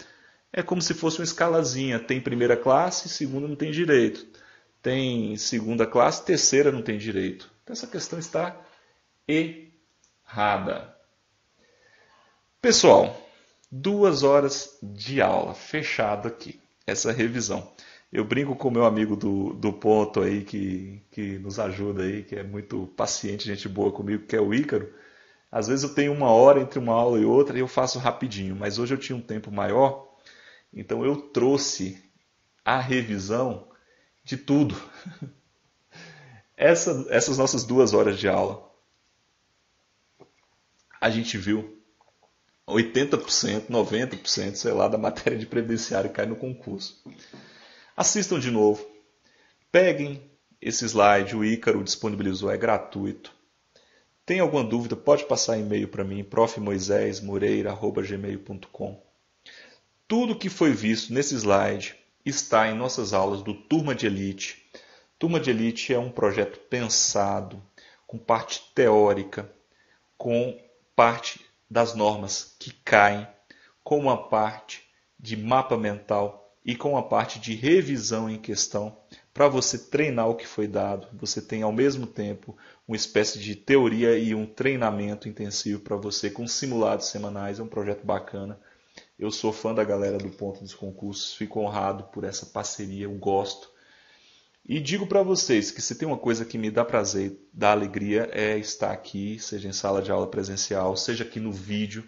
É como se fosse uma escalazinha. Tem primeira classe, segunda não tem direito. Tem segunda classe, terceira não tem direito. Então essa questão está errada. Pessoal, 2 horas de aula, fechado aqui, essa revisão. Eu brinco com o meu amigo do ponto aí, que nos ajuda aí, que é muito paciente, gente boa comigo, que é o Ícaro. Às vezes eu tenho 1 hora entre uma aula e outra e eu faço rapidinho, mas hoje eu tinha um tempo maior, então eu trouxe a revisão de tudo. Essas nossas 2 horas de aula, a gente viu 80%, 90%, sei lá, da matéria de previdenciário cai no concurso. Assistam de novo. Peguem esse slide, o Ícaro disponibilizou, é gratuito. Tem alguma dúvida, pode passar e-mail para mim, profmoisesmoreira@gmail.com. Tudo que foi visto nesse slide está em nossas aulas do Turma de Elite. Turma de Elite é um projeto pensado, com parte teórica, com parte das normas que caem, com uma parte de mapa mental e com a parte de revisão em questão, para você treinar o que foi dado. Você tem ao mesmo tempo uma espécie de teoria e um treinamento intensivo para você com simulados semanais. É um projeto bacana. Eu sou fã da galera do Ponto dos Concursos, fico honrado por essa parceria, eu gosto. E digo para vocês que se tem uma coisa que me dá prazer, dá alegria, é estar aqui, seja em sala de aula presencial, seja aqui no vídeo,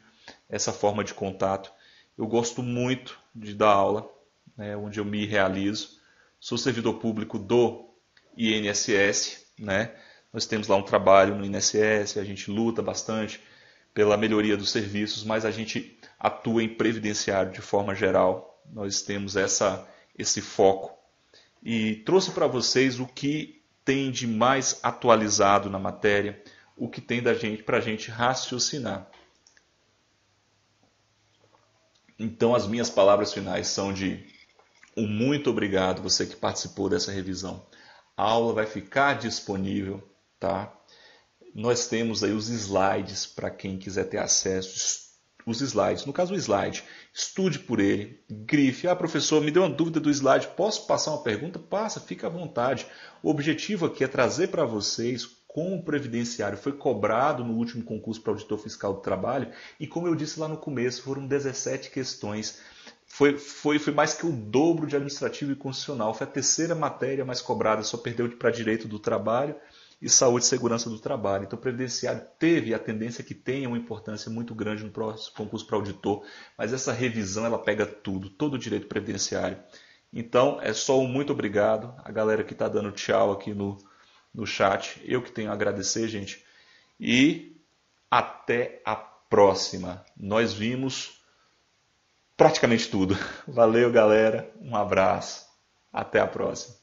essa forma de contato. Eu gosto muito de dar aula, né, onde eu me realizo. Sou servidor público do INSS, né? Nós temos lá um trabalho no INSS, a gente luta bastante pela melhoria dos serviços, mas a gente atua em previdenciário de forma geral. Nós temos esse foco. E trouxe para vocês o que tem de mais atualizado na matéria, o que tem para a gente raciocinar. Então as minhas palavras finais são de um muito obrigado, você que participou dessa revisão. A aula vai ficar disponível, tá? Nós temos aí os slides para quem quiser ter acesso. Os slides, no caso o slide, estude por ele, grife. Ah, professor, me deu uma dúvida do slide, posso passar uma pergunta? Passa, fica à vontade. O objetivo aqui é trazer para vocês como o previdenciário foi cobrado no último concurso para auditor fiscal do trabalho e como eu disse lá no começo, foram 17 questões. Foi mais que o dobro de administrativo e constitucional. Foi a terceira matéria mais cobrada, só perdeu para direito do trabalho e saúde e segurança do trabalho. Então o previdenciário teve a tendência que tenha uma importância muito grande no próximo concurso para auditor, mas essa revisão ela pega tudo, todo o direito previdenciário. Então é só um muito obrigado, a galera que está dando tchau aqui no chat, eu que tenho a agradecer, gente, e até a próxima. Nós vimos praticamente tudo. Valeu, galera, um abraço, até a próxima.